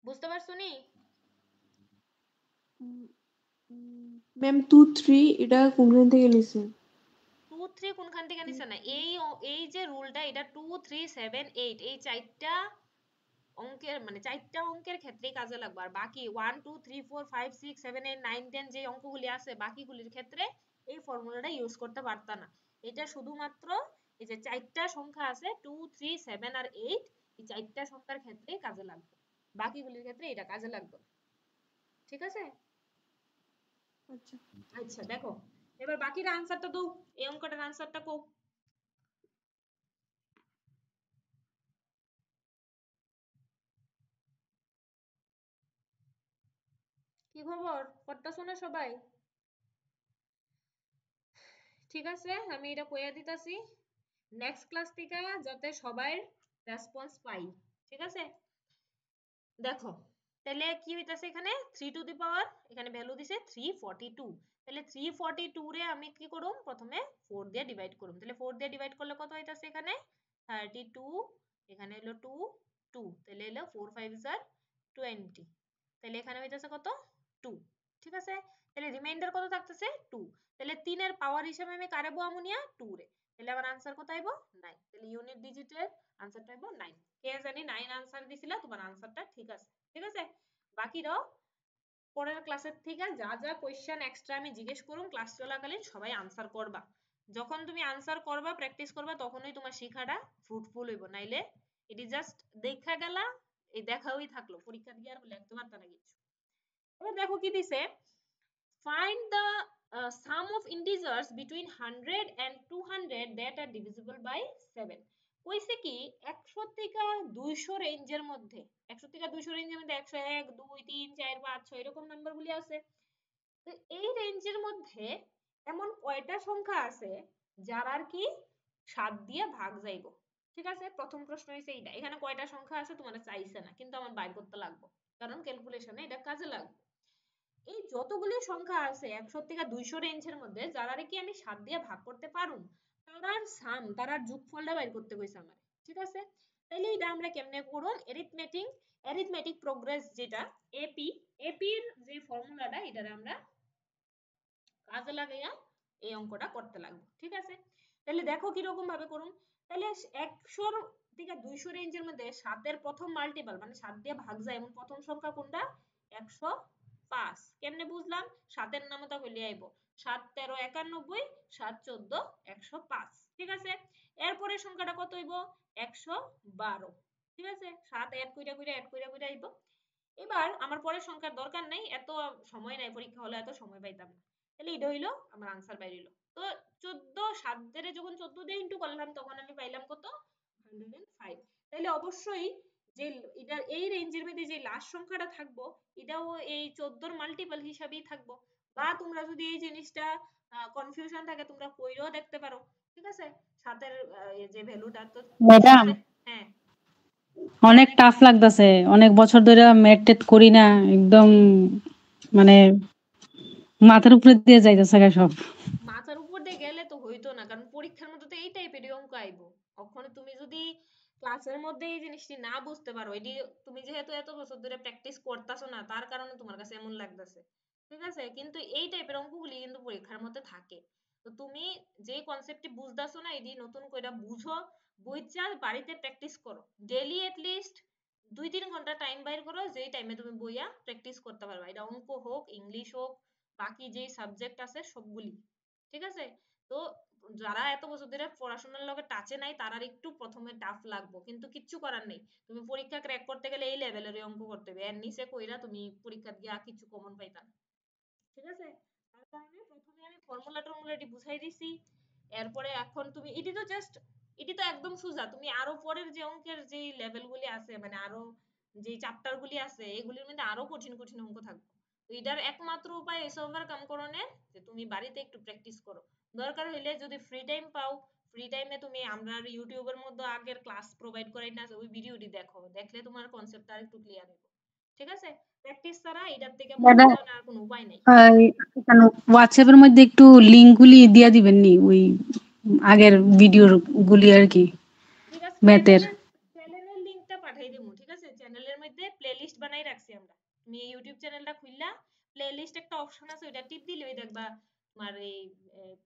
A: বুঝতে পারছো নি?
E: ম্যাম 2 3 এটা কোনখান থেকে নিছে?
A: 2 3 কোনখান থেকে নিছে না, এই যে রুলটা এটা 2 3 7 8 এই 4টা অঙ্কের মানে 4টা অঙ্কের ক্ষেত্রেই কাজে লাগবে, আর বাকি 1 2 3 4 5 6 7 8 9 10 যে অঙ্কগুলি আছে বাকিগুলির ক্ষেত্রে এই ফর্মুলাটা ইউজ করতে পারতা না। এটা শুধুমাত্র এই যে 4টা সংখ্যা আছে 2 3 7 আর 8 এই 4টা সংখ্যার ক্ষেত্রেই কাজে লাগবে, বাকিগুলির ক্ষেত্রে এটা কাজে লাগবে না, ঠিক আছে।
E: আচ্ছা
A: আচ্ছা দেখো এবার বাকির আনসারটা দাও, এই অঙ্কটার আনসারটা কও। কি খবর করতেছো না সবাই? ঠিক আছে আমি এটা কইয়া দিতাছি, নেক্সট ক্লাস থেকে যাতে সবাই রেসপন্স পাই, ঠিক আছে। দেখো তাহলে কি হইতাছে এখানে 3 টু দি পাওয়ার এখানে ভ্যালু দিছে 342, তাহলে 342 রে আমি কি করুম প্রথমে 4 দিয়ে ডিভাইড করুম, তাহলে 4 দিয়ে ডিভাইড করলে কত হইতাছে এখানে 32, এখানে হলো 2 2 তাহলে হলো 4 5 জার 20, তাহলে এখানে হইতাছে কত 2, ঠিক আছে। তাহলে রিমাইন্ডার কত থাকতেছে 2, তাহলে 3 এর পাওয়ার হিসেবে আমি কারে বসাবো নিয়া 2 রে, তাহলে আমার আনসার কত আইবো 9, তাহলে ইউনিট ডিজিটের আনসারটা আইবো 9। কে জানি 9 আনসার দিছিলা তোমার আনসারটা ঠিক আছে, ঠিক আছে। বাকিরাও পরের ক্লাসের থেকে যা যা কোয়েশ্চেন এক্সট্রা আমি জিজ্ঞেস করুম ক্লাস চলাকালীন সবাই আনসার করবা, যখন তুমি আনসার করবা প্র্যাকটিস করবা তখনই তোমার শিখাটা ফ্রুটফুল হইব, নাইলে এটি জাস্ট দেখা গেলা এই দেখাই থাকলো পরীক্ষা দিয়ে আর লিখতে পারতা না কিছু। এবার দেখো কি দিছে, find the sum of integers between 100 and 200 that are divisible by 7। কইছে কি 100 থেকে 200 রেঞ্জের মধ্যে, 100 থেকে 200 রেঞ্জের মধ্যে 101 2 3 4 5 6 এরকম নাম্বারগুলি আছে। তো এই রেঞ্জের মধ্যে এমন কয়টা সংখ্যা আছে যার আর কি 7 দিয়ে ভাগ যাইব, ঠিক আছে। প্রথম প্রশ্ন হইছে এইটা, এখানে কয়টা সংখ্যা আছে তোমার চাইছে না কিন্তু আমার বাইর করতে লাগবে কারণ ক্যালকুলেশনে এটা কাজে লাগবে। এই যতগুলি সংখ্যা আছে 100 থেকে 200 রেঞ্জের মধ্যে যারা কি আমি 7 দিয়ে ভাগ করতে পারুম তারার সাম তারার যোগফলটা বাইর করতে কইছে আমার, ঠিক আছে। তাইলে এটা আমরা কেমনে করুম, অ্যারিথমেটিক প্রোগ্রেস যেটা এপি, এপির যে ফর্মুলাটা এটারে আমরা কাজে লাগাইয়া এই অঙ্কটা করতে লাগবে, ঠিক আছে। তাহলে দেখো কি রকম ভাবে করুম, তাহলে 100 থেকে 200 রেঞ্জের মধ্যে 7 এর প্রথম মাল্টিপল মানে 7 দিয়ে ভাগ যায় এমন প্রথম সংখ্যা কোনটা 105। কেমনে বুঝলাম 7 এর নামতা কইলে আইবো 7 13 91 7 14 105, ঠিক আছে। এরপরের সংখ্যাটা কত হইব 112, ঠিক আছে। 7 অ্যাড কইরা কইরা অ্যাড কইরা কইরা আইবো এবার আমার পরের সংখ্যার দরকার নাই, এত সময় নাই, পরীক্ষা হলো এত সময় পাইতাম না, তাহলে এটা হইলো আমার আনসার বাইরে হইলো। তো 14 7 দিয়ে যখন 14 দিয়ে ইনটু করলাম তখন আমি পাইলাম কত 105। তাহলে অবশ্যই যে এটা এই রেঞ্জের মধ্যে যে লাস্ট সংখ্যাটা থাকবো এটাও এই 14 এর মাল্টিপল হিসাবেই থাকবো। বা তোমরা যদি এই জিনিসটা কনফিউশন থাকে তোমরা কইরেও দেখতে পারো, ঠিক আছে, সাতের যে ভ্যালুটা তো
B: ম্যাডাম
A: হ্যাঁ
B: অনেক টাফ লাগতেছে, অনেক বছর ধরে ম্যাথ টেট করি না, একদম মানে মাথার উপরে দিয়ে যাইতেছে গা সব।
A: মাথার উপর দিয়ে গেলে তো হইতো না, কারণ পরীক্ষার মধ্যে তো এই টাইপেরই অঙ্ক আইবো। ওখানে তুমি যদি ক্লাসের মধ্যে এই জিনিসটি না বুঝতে পারো, এটি তুমি যেহেতু এত বছর ধরে প্র্যাকটিস করতেছো না তার কারণে তোমার কাছে এমন লাগতেছে, ঠিক আছে, কিন্তু এই টাইপের অঙ্কগুলি কিন্তু পরীক্ষার মধ্যে থাকে। তো তুমি যে কনসেপ্টটি বুঝতেছো না এটি নতুন করে বুঝো, বুঝা বাড়িতে প্র্যাকটিস করো, ডেইলি লিস্ট 2-3 ঘন্টা টাইম বাইর করো, যেই টাইমে তুমি বইয়া প্র্যাকটিস করতে পারবা, এটা অঙ্ক হোক ইংলিশ হোক বাকি যে সাবজেক্ট আছে সবগুলি, ঠিক আছে। তো যারা এত বছর ধরে পড়াশোনার লগে টাচে নাই তারার একটু প্রথমে টাফ লাগবে, কিন্তু কিচ্ছু করার নেই, তুমি পরীক্ষা ক্র্যাক করতে গেলে এই লেভেলের অঙ্ক করতে হবে, এর নিচে কইরা তুমি পরীক্ষা গিয়া কিছু কমন পাইতা না, ঠিক আছে। তার কারণে প্রথমে আমি ফর্মুলা টর্মুলাটি বুঝাই দিছি, এরপরে এখন তুমি এটি তো জাস্ট এটি তো একদম সোজা, তুমি আরো পরের যে অঙ্কের যে লেভেলগুলি আছে মানে আরো যে চ্যাপ্টার গুলি আছে এগুলির মধ্যে আরো কঠিন কঠিন অঙ্ক থাকবে। তো এটার একমাত্র উপায় এসব ওভারকাম করণের যে তুমি বাড়িতে একটু প্র্যাকটিস করো, দরকার হইলে যদি ফ্রি টাইম পাও ফ্রি টাইমে তুমি আমরা ইউটিউবের মধ্যে আগের ক্লাস প্রোভাইড করাই না, ওই ভিডিওটি দেখো, দেখলে তোমার কনসেপ্ট আর একটু ক্লিয়ার হবে, ঠিক আছে। প্র্যাকটিস ছাড়া এটার থেকে
B: ম্যাডাম
A: মুক্ত হওয়ার কোনো উপায় নাই।
B: হোয়াটসঅ্যাপের মধ্যে একটু লিঙ্ক গুলি দিয়া দিবেন নি, ওই আগের ভিডিওর গুলি আর কি,
A: ঠিক আছে,
B: ম্যাথের।
A: চ্যানেলের লিংকটা পাঠাই দেবো, ঠিক আছে, চ্যানেলের মধ্যে প্লেলিস্ট বানাই রাখছি আমরা, তুমি এই ইউটিউব চ্যানেলটা খুললা প্লেলিস্ট একটা অপশন আছে ওইটা টিপ দিলে ওই দেখবা তোমার এই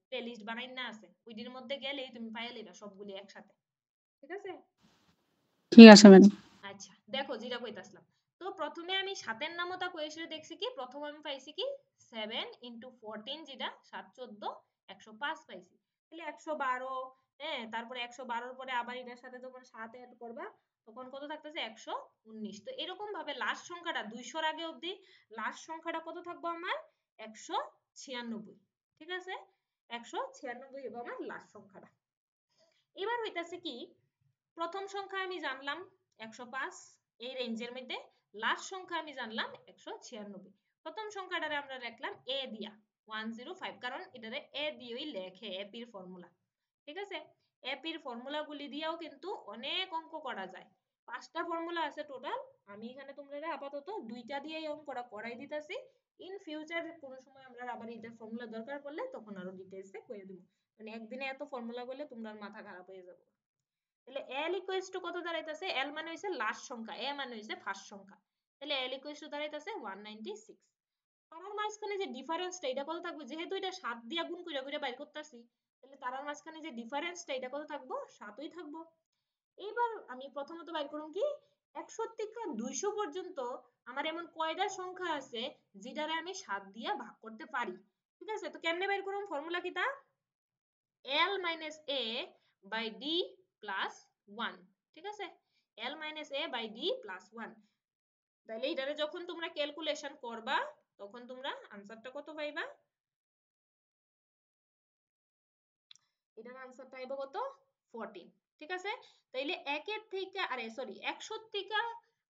A: প্লেলিস্ট বানাই না আছে, ওইটির মধ্যে গেলেই তুমি পাইয়া লইবা সবগুলি একসাথে, ঠিক আছে।
B: ঠিক আছে ম্যাডাম।
A: আচ্ছা দেখো যেটা কইতাছিলাম, তো প্রথমে আমি সাতের নামতা কোয়েশ্চনে দেখছি কি, প্রথম আমি পাইছি কি 7 ইনটু 14 যেটা 7 14 105 পাইছি, তাহলে 112, হ্যাঁ তারপরে 112 পরে আবার এটার সাথে যখন 7 অ্যাড করবা তখন কত থাকতেছে 119। তো এরকম ভাবে লাস্ট সংখ্যাটা 200 এর আগে অবধি লাস্ট সংখ্যাটা কত থাকবে আমার 196, ঠিক আছে, 196 হবে আমার লাস্ট সংখ্যাটা। এবার হইতাছে কি প্রথম সংখ্যা আমি জানলাম 105 এই রেঞ্জের মধ্যে, লাস্ট সংখ্যা আমি জানলাম 196, প্রথম সংখ্যাটারে আমরা রাখলাম a দিয়া 105, কারণ এটারে a দিয়েই লেখে এপির ফর্মুলা, ঠিক আছে। এপির ফর্মুলা গুলি দিয়েও কিন্তু অনেক অঙ্ক করা যায়, 5টা ফর্মুলা আছে টোটাল, আমি এখানে তোমরা আপাতত 2টা দিয়ে এই অঙ্কটা করাই দিতেছি, ইন ফিউচার কোন সময় আমরা আবার এটা ফর্মুলা দরকার পড়লে তখন আরো ডিটেইলসে কইয়া দেব, মানে একদিনে এত ফর্মুলা করলে তোমরা মাথা খারাপ হয়ে যাবে। তাহলে l ইকুয়ালস টু কত দাঁড়াইতাছে, l মানে হইছে লাস্ট সংখ্যা, a মানে হইছে ফার্স্ট সংখ্যা, তাহলে l ইকুয়ালস টু দাঁড়াইতাছে 196। তারার মাঝখানে যে ডিফারেন্সটা এটা কত থাকবে, যেহেতু এটা 7 দিয়া গুণ কইরা কইরা বাইর করতেছি তাহলে তারার মাঝখানে যে ডিফারেন্সটা এটা কত থাকবো 7ই থাকবো। এইবার আমি প্রথমত বাইর করুম কি 100 থেকে 200 পর্যন্ত আমার এমন কয়টা সংখ্যা আছে যেটারে আমি 7 দিয়া ভাগ করতে পারি, ঠিক আছে। তো কেমনে বাইর করুম, ফর্মুলা কিটা l minus a by d plus 1, ঠিক আছে, l minus a by d plus 1, তাহলে এটারে যখন তোমরা ক্যালকুলেশন করবা তখন তোমরা আনসারটা কত পাইবা, এটার আনসারটা আইবো কত 14, ঠিক আছে। তাইলে 1 থেকে আরে সরি 100 থেকে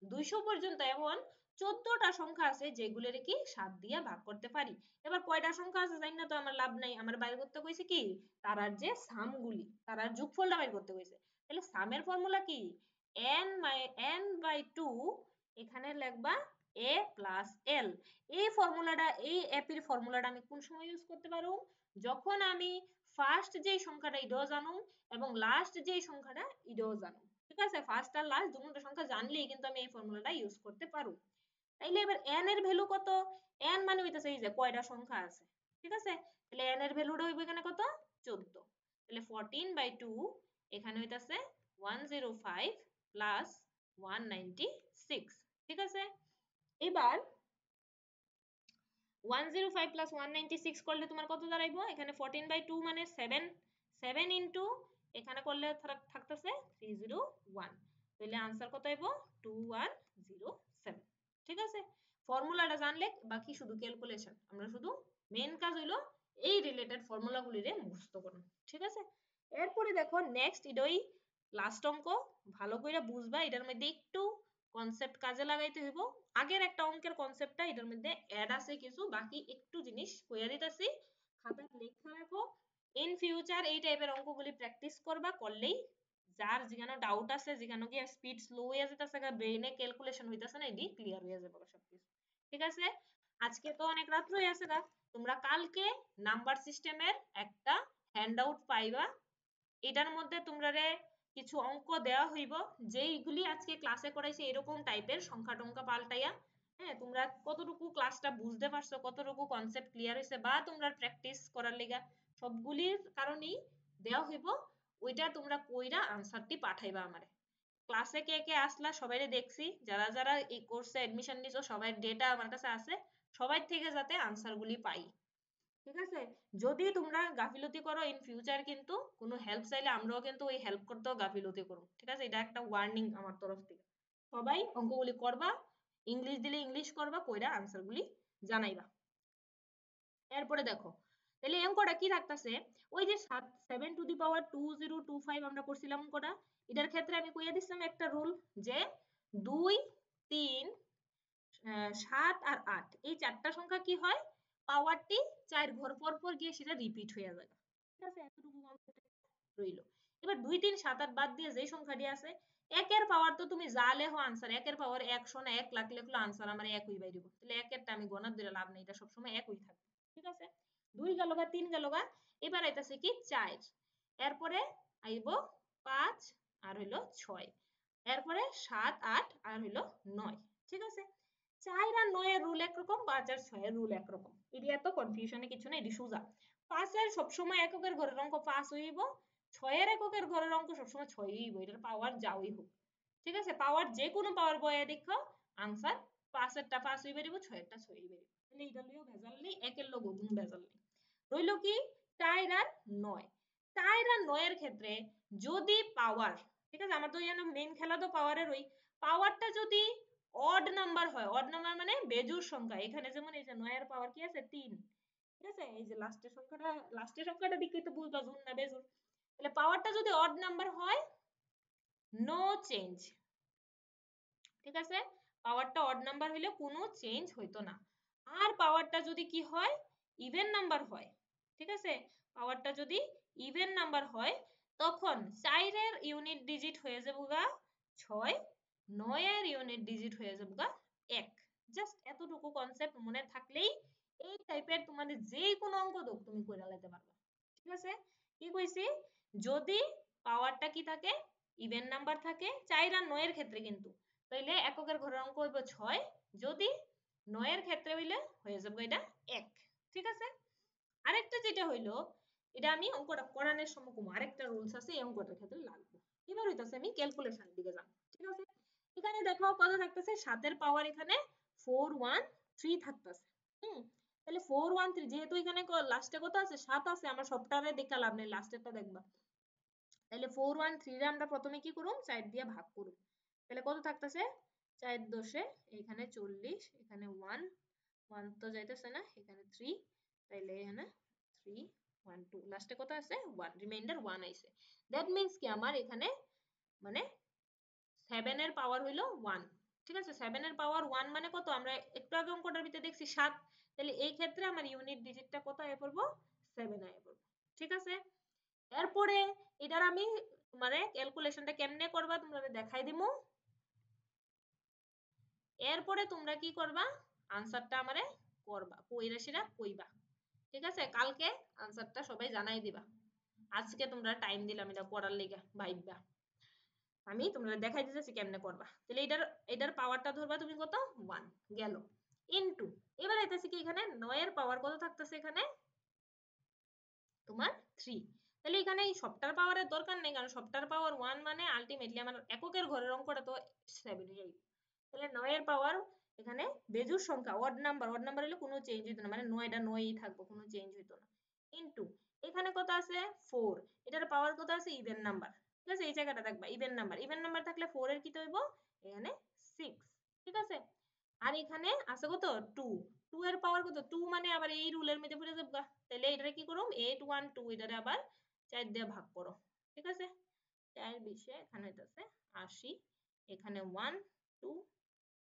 A: 200 পর্যন্ত এমন 14টা সংখ্যা আছে যেগুলোর কি 7 দিয়ে ভাগ করতে পারি। এবার কয়টা সংখ্যা আছে জানি না তো আমার লাভ নাই, আমার বাইর করতে কইছে কি তারার যে সামগুলি তারার যোগফলটা বাইর করতে কইছে, তাহলে সামের ফর্মুলা কি n by 2, এখানে লিখবা a plus l। এই ফর্মুলাটা এই এপির ফর্মুলাটা আমি কোন সময় ইউজ করতে পারো, যখন আমি ফার্স্ট যে সংখ্যাটা এটাও জানো এবং লাস্ট যে সংখ্যাটা এটাও জানো, ঠিক আছে, ফার্স্ট আর লাস্ট দুটো সংখ্যা জানলেই কিন্তু আমি এই ফর্মুলাটা ইউজ করতে পারো। তাইলে এবার n এর ভ্যালু কত, n মানে হইতাছে এই যে কয়টা সংখ্যা আছে, ঠিক আছে, তাহলে n এর ভ্যালুটা হইবে এখানে কত 14, তাহলে 14/2 এখানে হইতাছে 105 প্লাস 196, ঠিক আছে। এবার 105 প্লাস 196 করলে তোমার কত দাঁড়াইবো, এখানে 14/2 মানে 7, 7 ইনটু এখানে করলে থাকতেছে 301, তাহলে आंसर কত আইবো 2107, ঠিক আছে? ফর্মুলাটা জানলে বাকি শুধু ক্যালকুলেশন, আমরা শুধু মেন কাজ হইলো এই রিলেটেড ফর্মুলা গুলিরে মুখস্থ করুন। ঠিক আছে? এরপরে দেখো নেক্সট এটাই লাস্ট অঙ্ক, ভালো করে বুঝবা, এটার মধ্যে একটু কনসেপ্ট কাজে লাগাইতে হইব। আগের একটা অঙ্কের কনসেপ্টটা এটার মধ্যে অ্যাড আছে কিছু, বাকি একটু জিনিস কইয়া দিতেছি, খাতায় লেখা রাখো। ইন ফিউচার এই টাইপের অঙ্কগুলি প্র্যাকটিস করবা, করলেই যার যেখানে ডাউট আছে, যেখানে গিয়ে স্পিড স্লো হয়ে যেতেছে, ব্রেইনে ক্যালকুলেশন হইতাছে না, এডি ক্লিয়ার হয়ে যাবে সবকিছু। ঠিক আছে? আজকে তো অনেক রাত হয়ে আছে গা, তোমরা কালকে নাম্বার সিস্টেমের একটা হ্যান্ডআউট পাইবা। এটার মধ্যে তোমরারে কিছু অঙ্ক দেওয়া হইব, যেইগুলি আজকে ক্লাসে করাইছে এরকম টাইপের সংখ্যা টংখ্যা পাল্টাইয়া। হ্যাঁ, তোমরা কতটুকু ক্লাসটা বুঝতে পারছো, কতটুকু কনসেপ্ট ক্লিয়ার হয়েছে, বা তোমরা প্র্যাকটিস করার লেগা সবগুলির কারণেই দেওয়া হইব। ওইটা তোমরা কইরা আনসারটি পাঠাইবা আমারে। ক্লাসে কে কে আসলা সবাইরে দেখছি, যারা যারা এই কোর্সে এডমিশন নিছো সবাই ডেটা আমার কাছে আছে, সবাই থেকে যাতে আনসার গুলি পাই। ঠিক আছে? যদি তোমরা গাফিলতি করো ইন ফিউচার, কিন্তু কোনো হেল্প চাইলে আমরাও কিন্তু ওই হেল্প করতেও গাফিলতি করব। ঠিক আছে? এটা একটা ওয়ার্নিং আমার তরফ থেকে। সবাই অঙ্কগুলি করবা, ইংলিশ দিলে ইংলিশ করবা, কইরা আনসার গুলি জানাইবা। এরপরে দেখো তাহলে অঙ্কটা কি থাকতেছে, ওই যে 7 টু দি পাওয়ার 2025 আমরা করছিলাম অঙ্কটা, এটার ক্ষেত্রে আমি কইয়া দিছিলাম একটা রুল, যে 2 3 7 আর 8 এই চারটা সংখ্যা কি হয়, পাওয়ারটি 4 ঘর পর পর গিয়ে সেটা রিপিট হয়ে যায়। ঠিক আছে? এতটুকু কনসেপ্ট রইলো। এবার 2 3 7 8 বাদ দিয়ে যে সংখ্যাটি আছে, একের পাওয়ার তো তুমি যা লেখো আনসার, একের পাওয়ার 100 না 1 লাখ লেখলো আনসার আমার একই বাইরিব, তাহলে একেরটা আমি গণার ধরে লাভ নেই, এটা সবসময় একই থাকবে। ঠিক আছে? 2 গেল গা, 3 গেল গা, এবার আইতাছে কি 4, এরপরে আইবো 5 আর হইলো 6, এরপরে 7 8 আর হইলো 9। ঠিক আছে? 4 আর 9 এর রুল একরকম, 5 আর 6 এর রুল একরকম, এটি এত কনফিউশনে কিছু না, এটি সোজা। 5 এর সবসময় এককের ঘরের অঙ্ক 5 হইব, 6 এর এককের ঘরের অঙ্ক সবসময় 6 হইব, এটার পাওয়ার যাওই হোক। ঠিক আছে? পাওয়ার যে কোনো পাওয়ার বয়ে দেখো আনসার 5 এরটা 5 হইবে, 6 এরটা 6 হইবে। তাহলে এটা লইও ভেজাল নেই, একের লগে কোনো ভেজাল নেই। রইল কি 4 আর 9। 4 আর 9 এর ক্ষেত্রে যদি পাওয়ার, ঠিক আছে, আমার তো জানো মেইন খেলা তো পাওয়ারের, ওই পাওয়ারটা যদি অড নাম্বার হয়, অড নাম্বার মানে বেজোড় সংখ্যা, এখানে যেমন এই যে 9 এর পাওয়ার কি আছে 3। ঠিক আছে? এই যে লাস্টের সংখ্যাটা দিকেই তো বুঝবা জোড় না বেজোড়। তাহলে পাওয়ারটা যদি অড নাম্বার হয়, নো চেঞ্জ। ঠিক আছে? পাওয়ারটা অড নাম্বার হইলে কোনো চেঞ্জ হইতো না। আর পাওয়ারটা যদি কি হয়, ইভেন নাম্বার হয়, ঠিক আছে, পাওয়ারটা যদি ইভেন নাম্বার হয়, তখন 4 এর ইউনিট ডিজিট হয়ে যাবে গা 6, 9 এর ইউনিট ডিজিট হয়ে যাবে গা 1। জাস্ট এতটুকু কনসেপ্ট মনে থাকলেই এই টাইপের তোমাদের যে কোনো অঙ্ক দাও তুমি কইরা লাইতে পারবা। ঠিক আছে? কি কইছি, যদি পাওয়ারটা কি থাকে, ইভেন নাম্বার থাকে, 4 আর 9 এর ক্ষেত্রে কিন্তু, তাইলে এককের ঘরের অঙ্ক হইব 6, যদি 9 এর ক্ষেত্রে হইলে হয়ে যাবে এটা 1। ঠিক আছে? আরেকটা যেটা হইলো, এটা আমি অঙ্কটা করানোর সময় কম, আরেকটা রুলস আছে এই অঙ্কটার ক্ষেত্রে লাগবে। এবার হইতাছে আমি ক্যালকুলেশন দিকে যাব। ঠিক আছে? এখানে দেখো কত থাকতেছে, 7 এর পাওয়ার এখানে 413 থাকতেছে। তাহলে 413, যেহেতু এখানে লাস্টে কত আছে 7 আছে, আমার সবটারে দেখা লাভ নেই, লাস্টেরটা দেখবা। তাহলে 413 রে আমরা প্রথমে কি করব, 4 দিয়ে ভাগ করব। তাহলে কত থাকতেছে, 4 দশে এখানে 40, এখানে 1 1 তো যাইতেছে না, এখানে 3, তাইলে এখানে 3 1 2, লাস্টে কত আছে 1, রিমাইন্ডার 1 আইছে। দ্যাট মিন্স কি আমার এখানে মানে 7 এর পাওয়ার হইলো 1। ঠিক আছে? 7 এর পাওয়ার 1 মানে কত, আমরা একটু আগে অঙ্কটার ভিতরে দেখছি 7, তাহলে এই ক্ষেত্রে আমার ইউনিট ডিজিটটা কত আয় পড়বো, 7 আয় পড়বো। ঠিক আছে? এরপরে এটার আমি মানে ক্যালকুলেশনটা কেমনে করবা তোমরা দেখাই দিমু। এরপরে তোমরা কি করবা, আনসারটা আমারে করবা, কইরা সেটা কইবা। ঠিক আছে? কালকে আনসারটা সবাই জানাই দিবা। আজকে তোমরা টাইম দিলাম এটা করার লেগা, ভাইবা আমি তোমরা দেখাই দিতেছি কেমনে করবা। তাহলে এটার পাওয়ারটা ধরবা তুমি কত, 1 গেল, ইনটু এবার আইতাছে কি এখানে 9 এর পাওয়ার কত থাকতেছে এখানে তোমার 3। তাহলে এখানে এই সবটার পাওয়ারের দরকার নেই, কারণ সবটার পাওয়ার 1 মানে আলটিমেটলি আমার এককের ঘরের অঙ্কটা তো 7 হয়ে যাবে। তাহলে 9 এর পাওয়ার এখানে বেজোড় সংখ্যা, অড নাম্বার হলে কোনো চেঞ্জ হইতো না, মানে 9টা 9ই থাকবে, কোনো চেঞ্জ হইতো না, ইনটু এখানে কত আছে 4, এটার পাওয়ার কত আছে ইভেন নাম্বার। ঠিক আছে? এই জায়গাটা দেখবা ইভেন নাম্বার থাকলে 4 এর কি হইব এখানে 6। ঠিক আছে? আর এখানে আছে কত 2 2 এর পাওয়ার কত 2 মানে আবার এই রুলের মধ্যে পড়ে যাবে তাহলে এটারে কি করব 8 1 2 এটারে আবার 4 দিয়ে ভাগ করো ঠিক আছে 4 20 এখানে হইতাছে 80 এখানে 1 2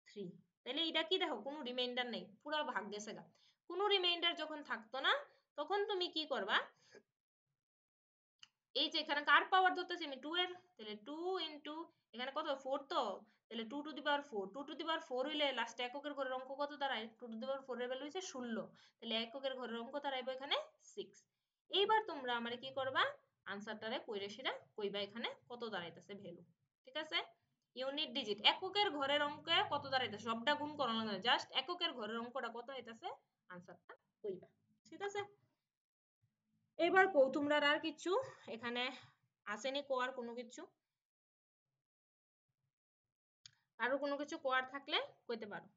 A: 3 তাহলে এটা কি দেখো কোনো রিমাইন্ডার নেই পুরো ভাগ গেছে গা কোনো রিমাইন্ডার যখন থাকতো না তখন তুমি কি করবা এই যে এখানে কার পাওয়ার ধরতেছি আমি 2 এর তাহলে 2 ইনটু এখানে কত 4 তো তাহলে 2 two the power 4 2 two the পাওয়ার 4 হইলে লাস্টে এককের ঘরের অঙ্ক কত দাঁড়ায় 2 টু দি পাওয়ার 4 এর ভ্যালু হইছে 16 তাহলে এককের ঘরের অঙ্ক দাঁড়াইবে এখানে 6 এইবার তোমরা আমারে কি করবা আনসারটারে কইরে সেটা কইবা এখানে কত দাঁড়াইতেছে ভ্যালু ঠিক আছে ইউনিট ডিজিট এককের ঘরের অঙ্কে কত দাঁড়াইতেছে সবটা গুণ করা লাগে না জাস্ট এককের ঘরের অঙ্কটা কত হইতাছে আনসারটা কইবা ঠিক আছে এবার কও তোমরা আর কিছু এখানে আসেনি কোয়ার কোনো কিছু আরো কোনো কিছু কোয়ার থাকলে কইতে পারো